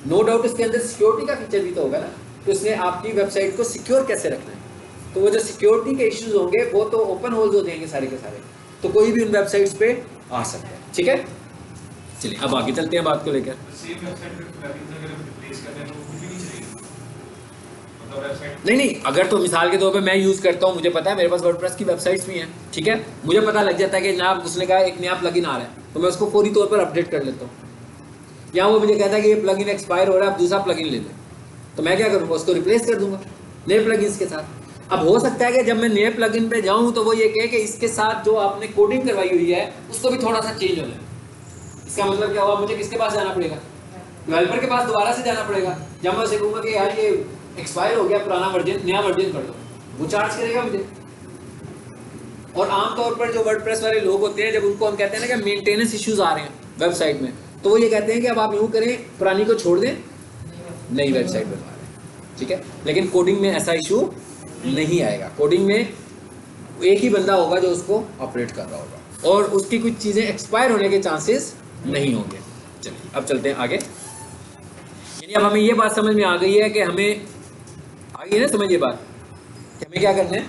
नो डाउट उसके अंदर सिक्योरिटी का फीचर भी तो होगा ना, तो उसने आपकी वेबसाइट को सिक्योर कैसे रखना है। तो वो जो सिक्योरिटी के इश्यूज होंगे वो तो ओपन होल्स हो जाएंगे सारे के सारे, तो कोई भी उन वेबसाइट्स पे आ सकता है, ठीक है। चलिए अब आगे चलते हैं बात को लेकर। नहीं, अगर तो मिसाल के तौर पे मैं यूज़ करता हूँ, मुझे पता है मेरे पास वर्डप्रेस की वेबसाइट्स भी हैं, ठीक है, मुझे पता लग जाता है कि जनाब उसने कहा एक नया प्लगइन आ रहा है, तो मैं उसको फौरी तौर पर अपडेट कर लेता हूँ। या वो मुझे कहता है कि ये प्लगइन एक्सपायर हो रहा है, आप दूसरा प्लगइन ले लें, तो मैं क्या करूँगा, उसको रिप्लेस कर दूंगा नए प्लगइन्स के साथ। अब हो सकता है कि जब मैं नए प्लगइन पे जाऊँ तो वो ये कहे कि इसके साथ जो आपने कोडिंग करवाई हुई है उसको भी थोड़ा सा चेंज हो जाए। इसका मतलब क्या हुआ, मुझे किसके पास जाना पड़ेगा, डेवलपर के पास दोबारा से जाना पड़ेगा। जब मैं उसे कहूँगा कि यार ये एक्सपायर हो गया, पुराना वर्जन नया वर्जन कर दो, वो चार्ज करेगा मुझे। और आमतौर पर जो वर्डप्रेस वाले लोग होते हैं, जब उनको हम कहते हैं ना कि मेंटेनेंस इश्यूज आ रहे हैं वेबसाइट में, तो वो ये कहते हैं कि अब आप यूँ करें, पुरानी को छोड़ दें, नई वेबसाइट बनवा लें, ठीक है। लेकिन कोडिंग में ऐसा इशू नहीं आएगा, कोडिंग में एक ही बंदा होगा जो उसको ऑपरेट कर रहा होगा और उसकी कुछ चीज़ें एक्सपायर होने के चांसेस नहीं होंगे। चलिए अब चलते हैं आगे। यानी अब हमें ये बात समझ में आ गई है कि हमें आ गई है ना समझ ये बात कि हमें क्या करना है,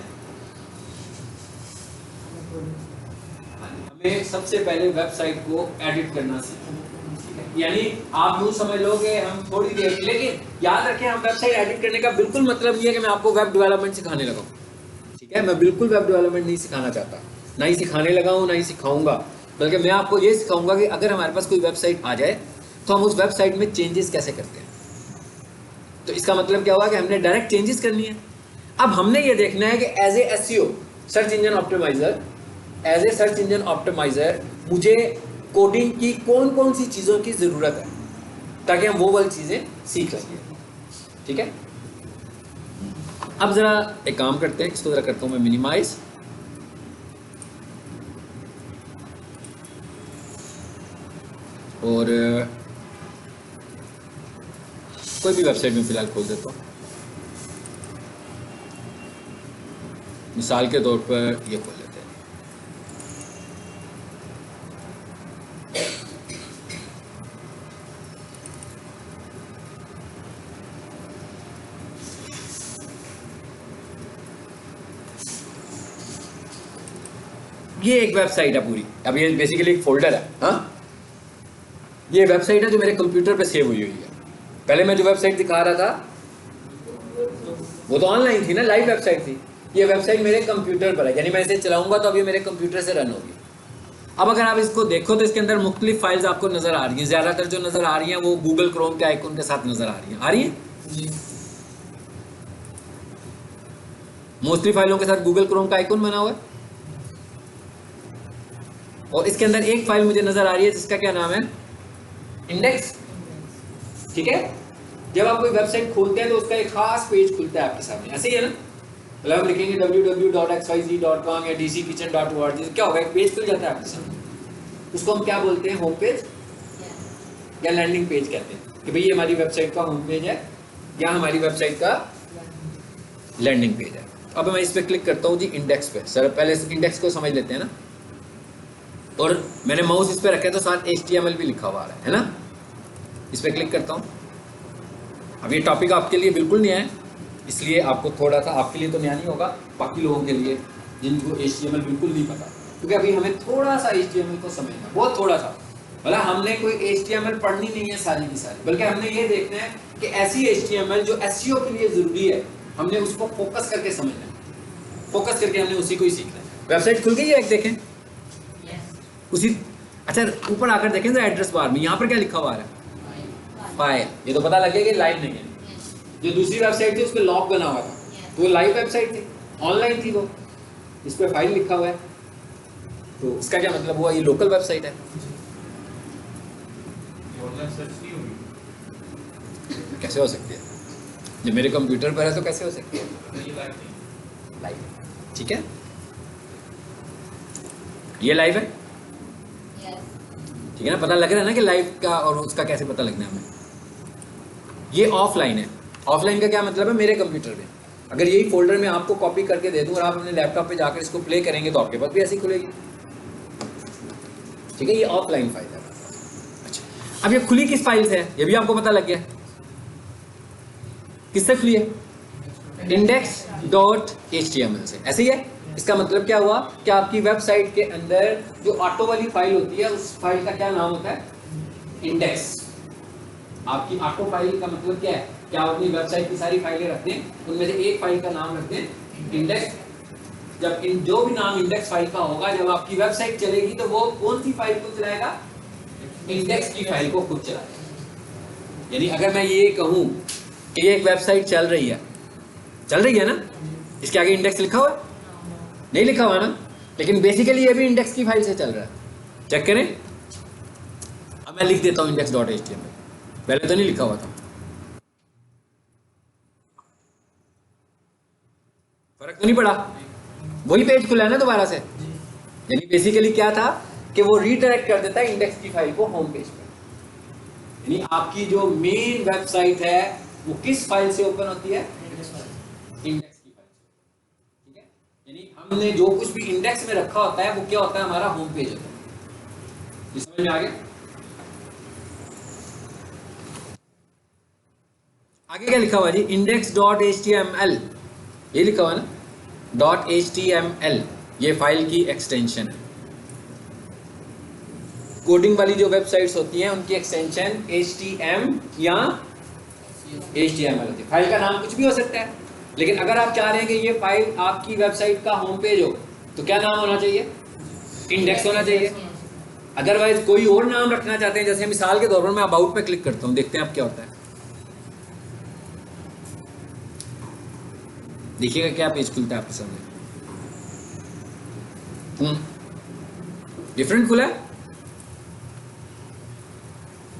हमें सबसे पहले वेबसाइट को एडिट करना सीखना। यानी आप यूँ समझ लो कि हम थोड़ी देर, लेकिन याद रखें हम वेबसाइट एडिट करने का बिल्कुल मतलब नहीं है कि मैं आपको वेब डेवलपमेंट सिखाने लगा हूँ, ठीक है। मैं बिल्कुल वेब डेवलपमेंट नहीं सिखाना चाहता, ना ही सिखाने लगा हूँ, ना ही सिखाऊंगा। बल्कि मैं आपको ये सिखाऊंगा कि अगर हमारे पास कोई वेबसाइट आ जाए तो हम उस वेबसाइट में चेंजेस कैसे करते हैं। तो इसका मतलब क्या हुआ कि हमने डायरेक्ट चेंजेस करनी है। अब हमने ये देखना है कि as a SEO search engine optimizer, as a search engine optimizer मुझे कोडिंग की कौन कौन सी चीज़ों की ज़रूरत है, ताकि हम वो वाली चीज़ें सीख लेंगे। ठीक है, अब ज़रा एक काम करते हैं, इसको ज़रा करता हूँ मैं मिनिमाइज, और कोई भी वेबसाइट में फ़िलहाल खोल देता हूँ। मिसाल के तौर पर ये खोल लेते हैं। ये एक वेबसाइट है पूरी, अब ये बेसिकली एक फोल्डर है। हाँ, ये वेबसाइट है जो मेरे कंप्यूटर पे सेव हुई है। पहले मैं जो वेबसाइट दिखा रहा था वो तो ऑनलाइन थी ना, लाइव वेबसाइट थी। ये वेबसाइट मेरे कंप्यूटर पर है, यानी मैं इसे चलाऊंगा तो अभी मेरे कंप्यूटर से रन होगी। अब अगर आप इसको देखो तो इसके अंदर मुख्तलिफ फाइल्स आपको नजर आ रही हैं। ज्यादातर जो नजर आ रही हैं वो गूगल क्रोम के आइकन के साथ नजर आ रही हैं। आ रही है मोस्टली फाइलों के साथ गूगल क्रोम का आइकन बना हुआ है, और इसके अंदर एक फाइल मुझे नजर आ रही है जिसका क्या नाम है, इंडेक्स। ठीक है, जब आप कोई वेबसाइट खोलते हैं तो उसका एक खास पेज खुलता है आपके सामने, ऐसे ही है ना। मतलब हम लिखेंगे www.xyz.com या dckitchen.org, क्या होगा, एक पेज खुल जाता है आपके सामने। उसको हम क्या बोलते हैं, होम पेज या लैंडिंग पेज कहते हैं कि भाई ये हमारी वेबसाइट का होम पेज है या हमारी वेबसाइट का लैंडिंग पेज है। अब मैं इस पर क्लिक करता हूँ जी, इंडेक्स पे। सर पहले इंडेक्स को समझ लेते हैं ना, और मैंने माउस इस पर रखा है तो साथ HTML भी लिखा हुआ है ना। इस पर क्लिक करता हूँ। अब ये टॉपिक आपके लिए बिल्कुल नया है, इसलिए आपको थोड़ा सा, आपके लिए तो नया नहीं होगा, बाकी लोगों के लिए जिनको HTML बिल्कुल नहीं पता, क्योंकि अभी हमें थोड़ा सा HTML को समझना, बहुत थोड़ा सा। मतलब हमने कोई HTML पढ़नी नहीं है सारी की सारी, बल्कि हमने ये देखना है कि ऐसी HTML जो SEO के लिए ज़रूरी है, हमने उसको फोकस करके समझना है। फोकस करके हमने उसी को ही सीखना है। वेबसाइट खुल गई है, एक देखें उसी। अच्छा, ऊपर आकर देखें जरा एड्रेस बार में, यहाँ पर क्या लिखा हुआ है, फाइल। ये तो पता लगेगा कि लाइव नहीं है। जो दूसरी वेबसाइट थी उस पर लॉक बना हुआ था, तो वो लाइव वेबसाइट थी, ऑनलाइन थी वो, इस पर फाइल लिखा हुआ है, तो इसका क्या मतलब हुआ, ये लोकल वेबसाइट है। कैसे हो सकती है, जब मेरे कंप्यूटर पर है तो कैसे हो सकती है, लाइव। ठीक है, ये लाइव है, ठीक है ना, पता लग रहा है ना कि लाइव का, और उसका कैसे पता लगना है हमें। ये ऑफलाइन है। ऑफलाइन का क्या मतलब है, मेरे कंप्यूटर में अगर यही फोल्डर में आपको कॉपी करके दे दूं और आप अपने लैपटॉप पे जाकर इसको प्ले करेंगे तो आपके पास भी ऐसी खुलेगी। ठीक है, ये ऑफलाइन फाइल है। अच्छा, अब ये खुली किस फाइल से है, ये भी आपको पता लग गया, किससे खुली है, index.html से। ऐसे ही है। इसका मतलब क्या हुआ कि आपकी वेबसाइट के अंदर जो ऑटो वाली फाइल होती है उस फाइल का क्या नाम होता है, इंडेक्स। आपकी ऑटो फाइल का मतलब क्या है कि आप अपनी वेबसाइट की सारी फाइलें रखते हैं, उनमें से एक फाइल का नाम रखते हैं इंडेक्स। जब इन जो भी नाम इंडेक्स फाइल का होगा, जब आपकी वेबसाइट चलेगी तो वो कौन सी फाइल को चलाएगा, इंडेक्स की फाइल को खुद चलाएगा। यानी अगर मैं ये कहूँ कि एक वेबसाइट चल रही है ना, इसके आगे इंडेक्स लिखा हुआ है, नहीं लिखा हुआ ना, लेकिन बेसिकली ये भी इंडेक्स की फाइल से चल रहा है। चेक करें, अब मैं लिख देता हूँ index.html, पहले तो नहीं लिखा हुआ था, फर्क तो नहीं पड़ा, वही पेज खुला है ना दोबारा से। यानी बेसिकली क्या था कि वो रीडायरेक्ट कर देता है इंडेक्स की फाइल को होम पेज पे। यानी आपकी जो मेन वेबसाइट है वो किस फाइल से ओपन होती है, इंडेक्स की फाइल से। ठीक है, यानी हमने जो कुछ भी इंडेक्स में रखा होता है वो क्या होता है, हमारा होम पेज होता है। समझ में आ गया। आगे क्या लिखा हुआ जी, index.html, ये लिखा हुआ ना .html, ये फाइल की एक्सटेंशन है। कोडिंग वाली जो वेबसाइट्स होती हैं उनकी एक्सटेंशन htm या HTML होती है। फाइल का नाम कुछ भी हो सकता है, लेकिन अगर आप चाह रहे हैं कि ये फाइल आपकी वेबसाइट का होम पेज हो तो क्या नाम होना चाहिए, इंडेक्स होना चाहिए। अदरवाइज कोई और नाम रखना चाहते हैं, जैसे मिसाल के तौर पर मैं अबाउट पे क्लिक करता हूँ, देखते हैं अब क्या होता है। देखिएगा क्या पेज खुलता है आपके सामने। डिफरेंट खुला है,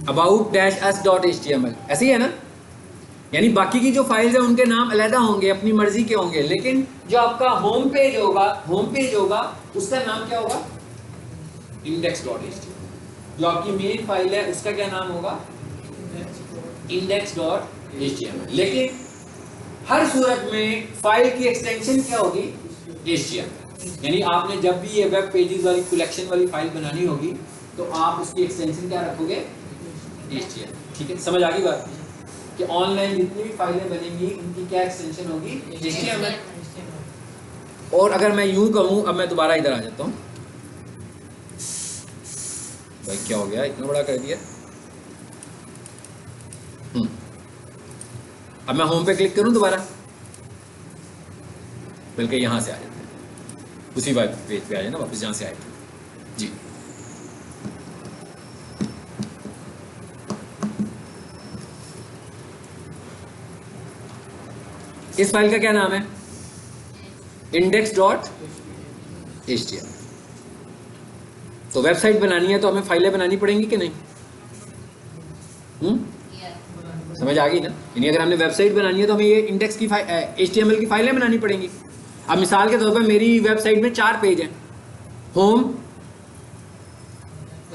about-us.html ऐसे ही है ना। यानी बाकी की जो फाइल्स है उनके नाम अलग होंगे, अपनी मर्जी के होंगे, लेकिन जो आपका होम पेज होगा उसका नाम क्या होगा, index.html। जो आपकी मेन फाइल है उसका क्या नाम होगा, index.html। लेकिन हर सूरत में फाइल की एक्सटेंशन क्या होगी, html। यानी आपने जब भी ये वेब पेजेस वाली कलेक्शन वाली फाइल बनानी होगी तो आप उसकी एक्सटेंशन क्या रखोगे, html। ठीक है, समझ आ गई बात कि ऑनलाइन जितनी भी फाइलें बनेंगी उनकी क्या एक्सटेंशन होगी, html। और अगर मैं यूं कहूं, अब मैं दोबारा इधर आ जाता हूं, भाई क्या हो गया, इतना बड़ा कर दिया। अब मैं होम पे क्लिक करूं दोबारा, बल्कि यहां से आ जाते हैं, उसी पेज पे आ जाए ना वापस जहां से आए थे जी। इस फाइल का क्या नाम है, index.html। तो वेबसाइट बनानी है तो हमें फाइलें बनानी पड़ेंगी कि नहीं, समझ आ गई ना। यानी अगर हमने वेबसाइट बनानी है तो हमें ये इंडेक्स की HTML की फाइलें बनानी पड़ेंगी। अब मिसाल के तौर पर मेरी वेबसाइट में 4 पेज हैं, होम,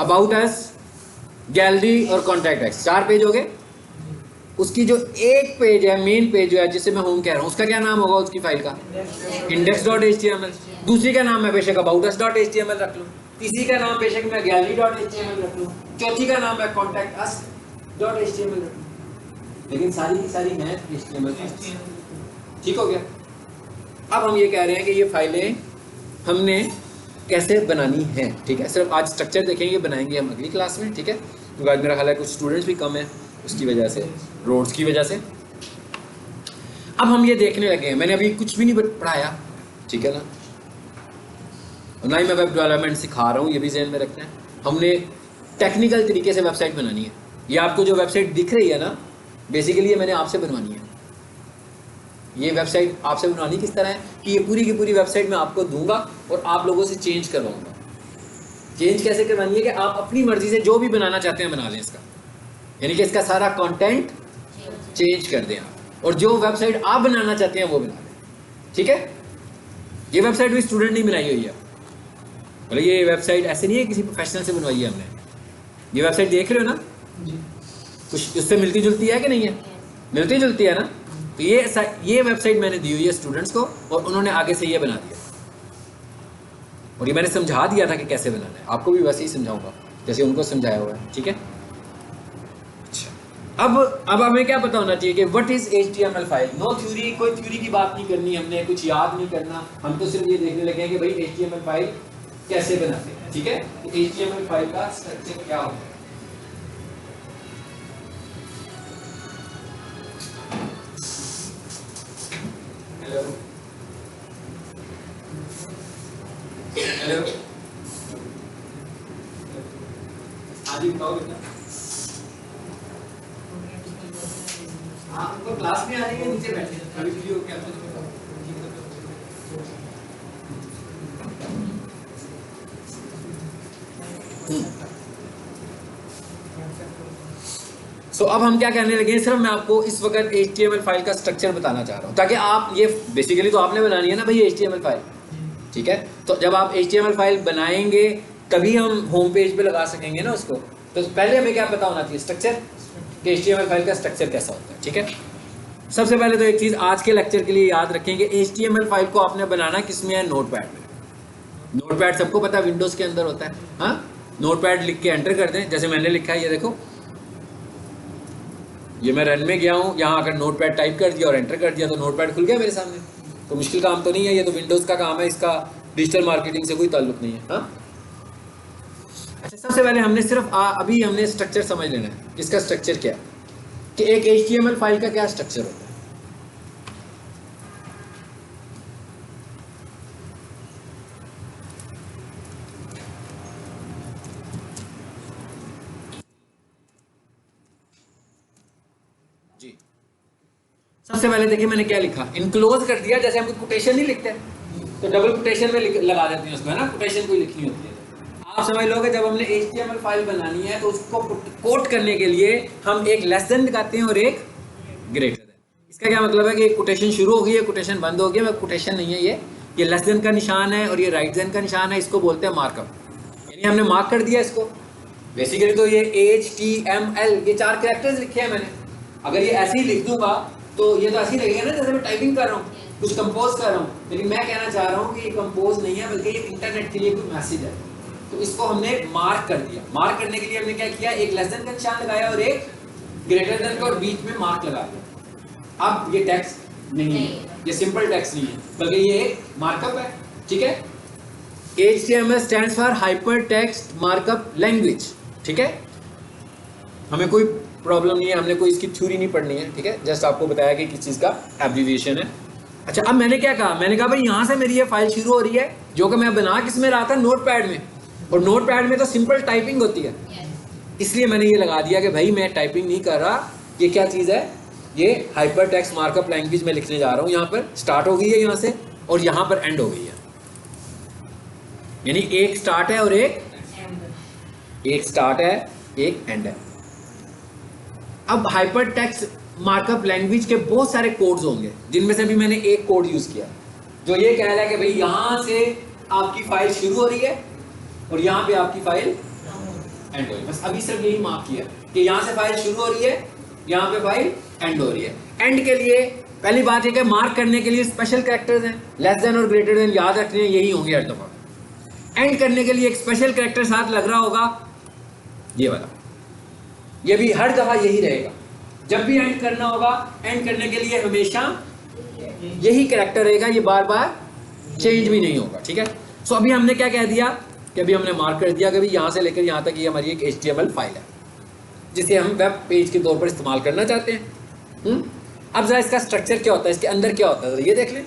अबाउट अस, गैलरी और कॉन्टैक्ट अस, 4 पेज हो गए। उसकी जो एक पेज है, मेन पेज जो है जिसे मैं होम कह रहा हूँ, उसका क्या नाम होगा उसकी फाइल का, index.html। दूसरी का नाम मैं बेशक about-us.html रख लूँ, तीसरी का नाम बेशक मैं gallery.html रख लूँ, चौथी का नाम मैं contact-us.html रख लूँ, लेकिन सारी की सारी हैं HTML। ठीक हो गया। अब हम ये कह रहे हैं कि ये फाइलें हमने कैसे बनानी है, ठीक है। सिर्फ आज स्ट्रक्चर देखेंगे, बनाएंगे हम अगली क्लास में, ठीक है, क्योंकि आज मेरा ख्याल है कुछ स्टूडेंट्स भी कम है उसकी वजह से, रोड्स की वजह से। अब हम ये देखने लगे हैं, मैंने अभी कुछ भी नहीं पढ़ाया, ठीक है ना, और ना ही मैं वेब डेवलपमेंट सिखा रहा हूँ, ये भी ज़हन में रखना है। हमने टेक्निकल तरीके से वेबसाइट बनानी है। ये आपको जो वेबसाइट दिख रही है ना, बेसिकली ये मैंने आपसे बनवानी है। ये वेबसाइट आपसे बनवानी किस तरह है कि ये पूरी की पूरी वेबसाइट मैं आपको दूंगा और आप लोगों से चेंज करवाऊंगा। चेंज कैसे करवानी है कि आप अपनी मर्जी से जो भी बनाना चाहते हैं बना लें इसका, यानी कि इसका सारा कंटेंट चेंज कर दें आप, और जो वेबसाइट आप बनाना चाहते हैं वो बना लें, ठीक है। ये वेबसाइट भी स्टूडेंट नहीं बनाई हुई है, बोले ये वेबसाइट ऐसे नहीं है किसी प्रोफेशनल से बनवाई है हमने। ये वेबसाइट देख रहे हो ना, कुछ उससे मिलती जुलती है कि नहीं है, मिलती जुलती है ना। तो ये वेबसाइट मैंने दी हुई है स्टूडेंट्स को, और उन्होंने आगे से ये बना दिया, और ये मैंने समझा दिया था कि कैसे बनाना है। आपको भी वैसे ही समझाऊंगा जैसे उनको समझाया हुआ है, ठीक है। अच्छा, अब हमें क्या पता होना चाहिए कि what is HTML file. No theory, कोई थ्योरी की बात नहीं करनी हमने, कुछ याद नहीं करना, हम तो सिर्फ ये देखने लगे हैं कि भाई HTML फाइल कैसे बनाते हैं, ठीक है। तो HTML फाइल का स्ट्रक्चर क्या होता है। हेलो हेलो, आज ही बताओ बेटा, हाँ उनको क्लास में आने के नीचे बैठे अभी फ्री हो क्या। सो अब हम क्या कहने लगे हैं, सिर्फ मैं आपको इस वक्त HTML फाइल का स्ट्रक्चर बताना चाह रहा हूँ, ताकि आप ये बेसिकली तो आपने बनानी है ना भाई HTML फाइल, ठीक है। तो जब आप HTML फाइल बनाएंगे तभी हम होम पेज पे लगा सकेंगे ना उसको। तो पहले हमें क्या पता होना चाहिए, स्ट्रक्चर, कि HTML फाइल का स्ट्रक्चर कैसा होता है, ठीक है। सबसे पहले तो एक चीज़ आज के लेक्चर के लिए याद रखेंगे, HTML फाइल को आपने बनाना किस में है, नोटपैड में। नोटपैड सबको पता है विंडोज़ के अंदर होता है, हाँ। नोटपैड लिख के एंटर कर दें, जैसे मैंने लिखा है, ये देखो, ये मैं रन में गया हूँ, यहाँ अगर नोटपैड टाइप कर दिया और एंटर कर दिया तो नोटपैड खुल गया मेरे सामने। तो मुश्किल काम तो नहीं है, ये तो विंडोज़ का काम है, इसका डिजिटल मार्केटिंग से कोई ताल्लुक नहीं है, हाँ। अच्छा, सबसे पहले हमने सिर्फ अभी हमने स्ट्रक्चर समझ लेना है, इसका स्ट्रक्चर क्या है, कि एक HTML फाइल का क्या स्ट्रक्चर होता है। जी, सबसे पहले देखिए मैंने क्या लिखा, इनक्लोज कर दिया, जैसे हम कोटेशन नहीं लिखते तो डबल कोटेशन में लगा देते हैं उसको, है ना, कोटेशन कोई लिखनी होती है। आप समझ लोगे जब हमने HTML फाइल बनानी है तो उसको कोट करने के लिए हम एक लेस देन लगाते हैं और एक ग्रेटर देन। इसका क्या मतलब है कि कोटेशन शुरू हो गई है, कोटेशन बंद हो गया, मैं कोटेशन नहीं है ये लेस देन का निशान है और ये राइट देन का निशान है, इसको बोलते हैं मार्कअप। यानी हमने मार्क कर दिया इसको। बेसिकली तो ये HTML ये 4 कैरेक्टर्स लिखे हैं मैंने, अगर ये ऐसे ही लिख दूंगा तो ये तो ऐसे ही लगेगा ना जैसे मैं टाइपिंग कर रहा हूँ, कुछ कंपोज कर रहा हूँ, लेकिन मैं कहना चाह रहा हूँ कि ये कंपोज नहीं है बल्कि ये इंटरनेट के लिए कोई मैसेज है। तो इसको हमने मार्क कर दिया। मार्क करने के लिए हमने क्या किया, एक लेस देन का निशान लगाया और एक ग्रेटर देन का और बीच में मार्क लगा दिया। अब ये टेक्स्ट नहीं है, ये सिंपल टेक्स्ट नहीं है बल्कि ये एक मार्कअप है, ठीक है। HTML stands for hyper text markup language, ठीक है। हमें कोई प्रॉब्लम नहीं है, हमने कोई इसकी थ्योरी नहीं पढ़नी है, ठीक है, जस्ट आपको बताया कि किस चीज़ का एब्रिविएशन है। अच्छा, अब मैंने क्या कहा, मैंने कहा भाई यहाँ से मेरी ये फाइल शुरू हो रही है, जो कि मैं बना किस में रहा था, नोटपैड में, और नोटपैड में तो सिंपल टाइपिंग होती है, इसलिए मैंने ये लगा दिया कि भाई मैं टाइपिंग नहीं कर रहा, ये क्या चीज़ है, ये हाइपर टेक्स्ट मार्कअप लैंग्वेज में लिखने जा रहा हूँ। यहाँ पर स्टार्ट हो गई है यहाँ से और यहाँ पर एंड हो गई है, यानी एक स्टार्ट है और एक स्टार्ट है एक एंड है। अब हाइपर टेक्स्ट मार्कअप लैंग्वेज के बहुत सारे कोड्स होंगे, जिनमें से भी मैंने एक कोड यूज किया जो ये कह रहा है कि भाई यहाँ से आपकी फाइल शुरू हो रही है और यहाँ पे आपकी फाइल एंड हो रही है। बस अभी सिर्फ यही मार्क किया कि यहाँ से फाइल शुरू हो रही है, यहाँ पे फाइल एंड हो रही है। एंड के लिए पहली बात है कि मार्क करने के लिए स्पेशल कैरेक्टर्स हैं, लेस देन और ग्रेटर देन याद रखने हैं, यही होंगे हर दफा। एंड करने के लिए एक स्पेशल कैरेक्टर साथ लग रहा होगा, ये वाला, ये भी हर दफा यही रहेगा। जब भी एंड करना होगा, एंड करने के लिए हमेशा यही कैरेक्टर रहेगा, ये बार बार चेंज भी नहीं होगा, ठीक है। सो अभी हमने क्या कह दिया कि अभी हमने मार्क कर दिया कि भाई यहाँ से लेकर यहाँ तक ये हमारी एक HTML फाइल है जिसे हम वेब पेज के तौर पर इस्तेमाल करना चाहते हैं। अब जरा इसका स्ट्रक्चर क्या होता है, इसके अंदर क्या होता है, ये देख लें।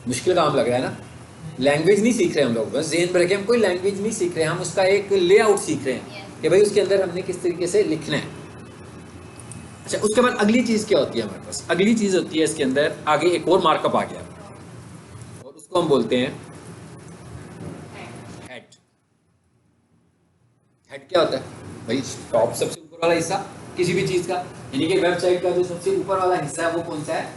मुश्किल काम लग रहा है ना, लैंग्वेज नहीं सीख रहे हम लोग, बस ज़हन में रखें, हम कोई लैंग्वेज नहीं सीख रहे हैं, हम उसका एक लेआउट सीख रहे हैं कि भाई उसके अंदर हमने किस तरीके से लिखना है। अच्छा, उसके बाद अगली चीज़ क्या होती है हमारे पास, अगली चीज़ होती है इसके अंदर आगे एक और मार्कअप आ गया और उसको हम बोलते हैं हेड। हेड क्या होता है भाई, टॉप सबसे ऊपर वाला हिस्सा किसी भी चीज़ का, यानी कि वेबसाइट का जो सबसे ऊपर वाला हिस्सा है वो कौन सा है,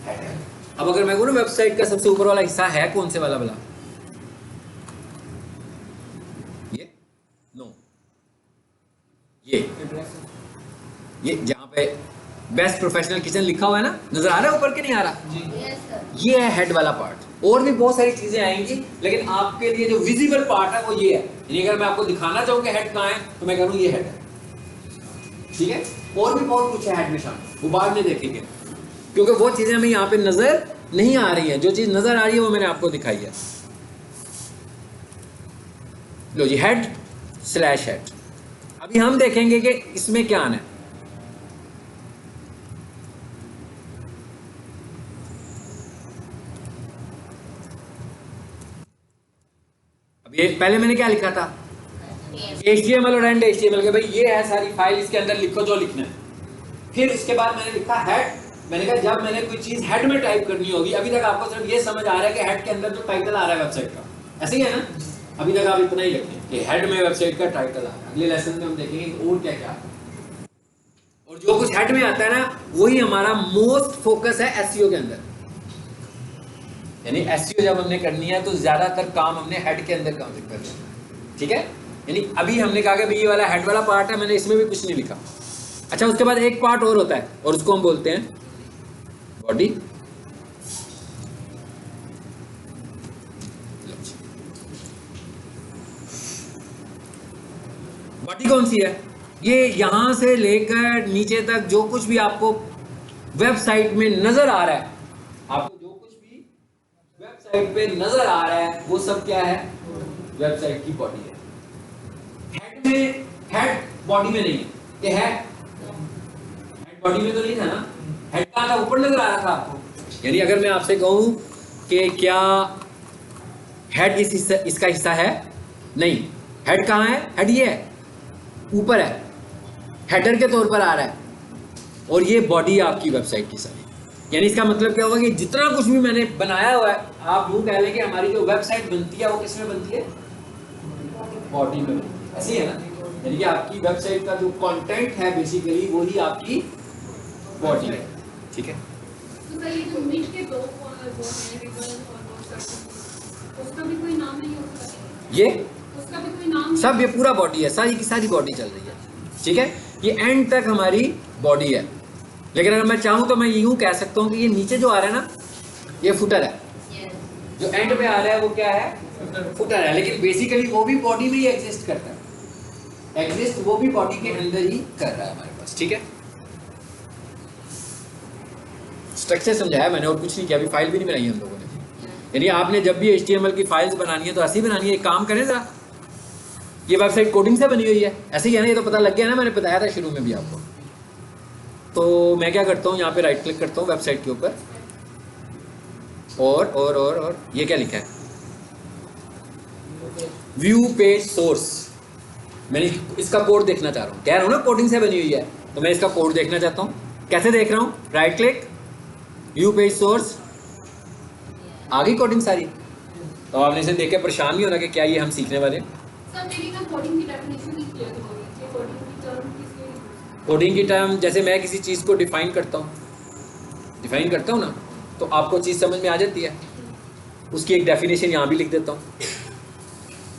हेड है। अब अगर मैं बोलूं वेबसाइट का सबसे ऊपर वाला हिस्सा है कौन से वाला वाला, ये नो, ये जहां पे बेस्ट प्रोफेशनल किचन लिखा हुआ है ना, नजर आ रहा है ऊपर के नहीं आ रहा, ये है हेड वाला पार्ट। और भी बहुत सारी चीजें आएंगी, लेकिन आपके लिए जो विजिबल पार्ट है वो ये है। यानी अगर मैं आपको दिखाना चाहूँ कि हेड कहाँ है तो मैं करूँ ये हेड है, ठीक है। और भी बहुत कुछ है हेड में शामिल, वो बाद में देखेंगे, क्योंकि वो चीजें हमें यहाँ पे नजर नहीं आ रही है। जो चीज नजर आ रही है वो मैंने आपको दिखाई है। लो जी, हेड स्लैश हेड। अभी हम देखेंगे कि इसमें क्या आना है। अब ये पहले मैंने क्या लिखा था, HTML और एंड HTML के भाई ये है सारी फाइल, इसके अंदर लिखो जो लिखना है। फिर उसके बाद मैंने लिखा हेड। मैंने कहा जब मैंने कोई चीज हेड में टाइप करनी होगी, अभी तक आपको सिर्फ ये समझ आ रहा है कि हेड के अंदर जो टाइटल आ रहा है वेबसाइट का, ऐसे ही है ना, अभी तक आप इतना ही लिखें कि हेड में वेबसाइट का टाइटल आ रहा है। अगले लेसन में हम देखेंगे और क्या क्या आता है, और जो कुछ हेड में आता है ना वही हमारा मोस्ट फोकस है SEO के अंदर। यानी SEO जब हमने करनी है तो ज्यादातर काम हमने हेड के अंदर काम करना है, ठीक है। यानी अभी हमने कहा कि ये वाला हेड वाला पार्ट है, मैंने इसमें भी कुछ नहीं लिखा। अच्छा, उसके बाद एक पार्ट और होता है और उसको हम बोलते हैं बॉडी। बॉडी कौन सी है, ये यहां से लेकर नीचे तक जो कुछ भी आपको वेबसाइट में नजर आ रहा है, आपको जो कुछ भी वेबसाइट पे नजर आ रहा है वो सब क्या है, वेबसाइट की बॉडी है। हेड में, हेड बॉडी में नहीं है, ये है हेड बॉडी में तो नहीं था ना, हेड कहाँ था, ऊपर नजर आ रहा था आपको। यानी अगर मैं आपसे कहूं कि क्या हेड इसका हिस्सा है, नहीं, हेड कहाँ है, हेड ये है, ऊपर है, हेडर के तौर पर आ रहा है। और ये बॉडी है आपकी वेबसाइट की सारी। यानी इसका मतलब क्या होगा कि जितना कुछ भी मैंने बनाया हुआ है, आप यूँ कह लें कि हमारी जो वेबसाइट बनती है वो किस में बनती है, बॉडी में बनती है। ऐसी है ना, यानी कि आपकी वेबसाइट का जो कंटेंट है बेसिकली वही आपकी बॉडी है। ठीक है, तो सर ये जो निच के दो वो है रिबन और वो सर्कल, उसका भी कोई नाम नहीं होता? ये उसका भी कोई नाम नहीं? सब ये पूरा बॉडी है, सारी की सारी बॉडी चल रही है। ठीक है, ये एंड तक हमारी बॉडी है। लेकिन अगर मैं चाहूँ तो मैं यूँ कह सकता हूँ कि ये नीचे जो आ रहा है ना, ये फुटर है। जो एंड पे आ रहा है वो क्या है, फुटर है। लेकिन बेसिकली वो भी बॉडी में ही एग्जिस्ट करता है, एग्जिस्ट वो भी बॉडी के अंदर ही कर रहा है हमारे पास। ठीक है, स्ट्रक्चर समझाया मैंने और कुछ नहीं किया। अभी फाइल भी नहीं बनाई हम लोगों ने। यानी आपने जब भी HTML की फाइल्स बनानी है तो ऐसी बनानी है। एक काम करें जरा, ये वेबसाइट कोडिंग से बनी हुई है, ऐसे ही है ना, ये तो पता लग गया ना, मैंने बताया था शुरू में भी आपको। तो मैं क्या करता हूँ, यहाँ पे राइट क्लिक करता हूँ वेबसाइट के ऊपर, और ये क्या लिखा है, व्यू पेज सोर्स। मैंने इसका कोड देखना चाह रहा हूँ, कह रहा हूँ ना कोडिंग से बनी हुई है, तो मैं इसका कोड देखना चाहता हूँ। कैसे देख रहा हूँ, right click, view page source, आ गई कोडिंग सारी। तो आपने इसे देख के परेशान नहीं होना कि क्या ये हम सीखने वाले हैं। सर मेरी ना कोडिंग की डेफिनेशन ही क्लियर हो रही है। कोडिंग की टर्म किसके लिए? कोडिंग की टर्म, जैसे मैं किसी चीज़ को डिफाइन करता हूँ ना, तो आपको चीज़ समझ में आ जाती है। उसकी एक डेफिनेशन यहाँ भी लिख देता हूँ।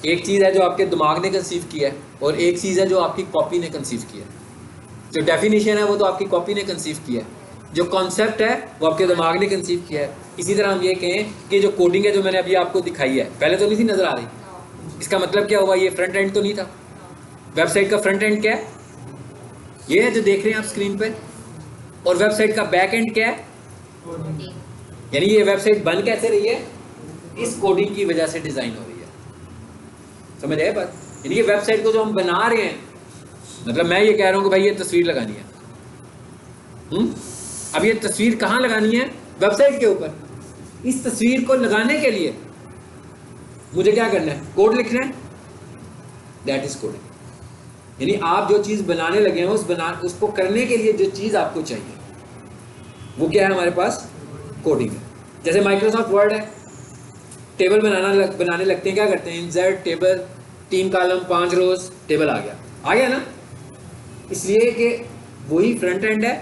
एक चीज़ है जो आपके दिमाग ने कंसीव किया है, और एक चीज़ है जो आपकी कॉपी ने कंसीव किया है। जो डेफिनेशन है वो तो आपकी कॉपी ने कंसीव किया है, जो कॉन्सेप्ट है वो आपके दिमाग ने कंसीव किया है। इसी तरह हम ये कहें कि जो कोडिंग है जो मैंने अभी आपको दिखाई है, पहले तो नहीं थी नज़र आ रही, इसका मतलब क्या हुआ, ये फ्रंट एंड तो नहीं था। वेबसाइट का फ्रंट एंड क्या है, ये है जो देख रहे हैं आप स्क्रीन पे, और वेबसाइट का बैक एंड क्या है, यानी ये वेबसाइट बन कैसे रही है, इस कोडिंग की वजह से डिज़ाइन हो रही है। समझ आए बात? यानी कि वेबसाइट को जो हम बना रहे हैं, मतलब मैं ये कह रहा हूँ कि भाई ये तस्वीर लगानी है, अब ये तस्वीर कहाँ लगानी है, वेबसाइट के ऊपर। इस तस्वीर को लगाने के लिए मुझे क्या करना है, कोड लिखना है, दैट इज कोडिंग। यानी आप जो चीज़ बनाने लगे हैं उसको करने के लिए जो चीज़ आपको चाहिए वो क्या है, हमारे पास कोडिंग है। जैसे माइक्रोसॉफ्ट वर्ड है, टेबल बनाने लगते हैं, क्या करते हैं, इंसर्ट टेबल, 3 कॉलम 5 रोज, टेबल आ गया ना, इसलिए कि वही फ्रंट एंड है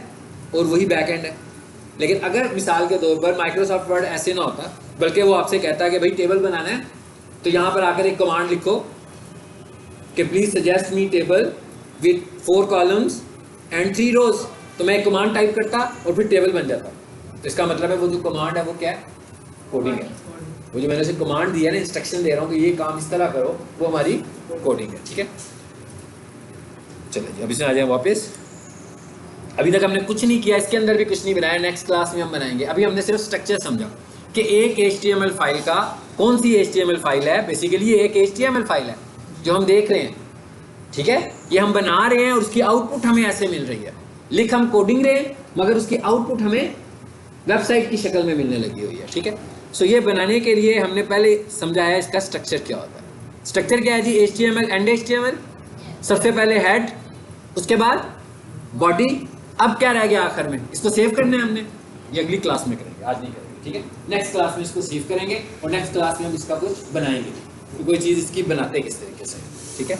और वही बैक एंड है। लेकिन अगर मिसाल के तौर पर माइक्रोसॉफ्ट वर्ड ऐसे ना होता, बल्कि वो आपसे कहता है कि भाई टेबल बनाना है, तो यहाँ पर आकर एक कमांड लिखो कि please suggest me table with 4 columns and 3 रोज, तो मैं एक कमांड टाइप करता और फिर टेबल बन जाता। तो इसका मतलब है वो जो कमांड है वो क्या है, कोडिंग है। वो जो मैंने उसे कमांड दिया ना, इंस्ट्रक्शन दे रहा हूँ कि ये काम इस तरह करो, वो हमारी कोडिंग है। ठीक है, चलिए जी, अब इसमें आ जाए वापस। अभी तक हमने कुछ नहीं किया, इसके अंदर भी कुछ नहीं बनाया, नेक्स्ट क्लास में हम बनाएंगे। अभी हमने सिर्फ स्ट्रक्चर समझा कि एक HTML फाइल का, कौन सी HTML फाइल है, बेसिकली ये एक HTML फाइल है जो हम देख रहे हैं। ठीक है, ये हम बना रहे हैं और उसकी आउटपुट हमें ऐसे मिल रही है। लिख हम कोडिंग रहे हैं, मगर उसकी आउटपुट हमें वेबसाइट की शक्ल में मिलने लगी हुई है। ठीक है, सो ये बनाने के लिए हमने पहले समझाया इसका स्ट्रक्चर क्या होता है। स्ट्रक्चर क्या है जी, HTML एंड HTML, सबसे पहले हेड, उसके बाद बॉडी, अब क्या रह गया आखिर में, इसको सेव करना है हमने, ये अगली क्लास में करेंगे, आज नहीं करेंगे। ठीक है, नेक्स्ट क्लास में इसको सेव करेंगे और नेक्स्ट क्लास में हम इसका कुछ बनाएंगे कि कोई चीज़ इसकी बनाते किस तरीके से। ठीक है।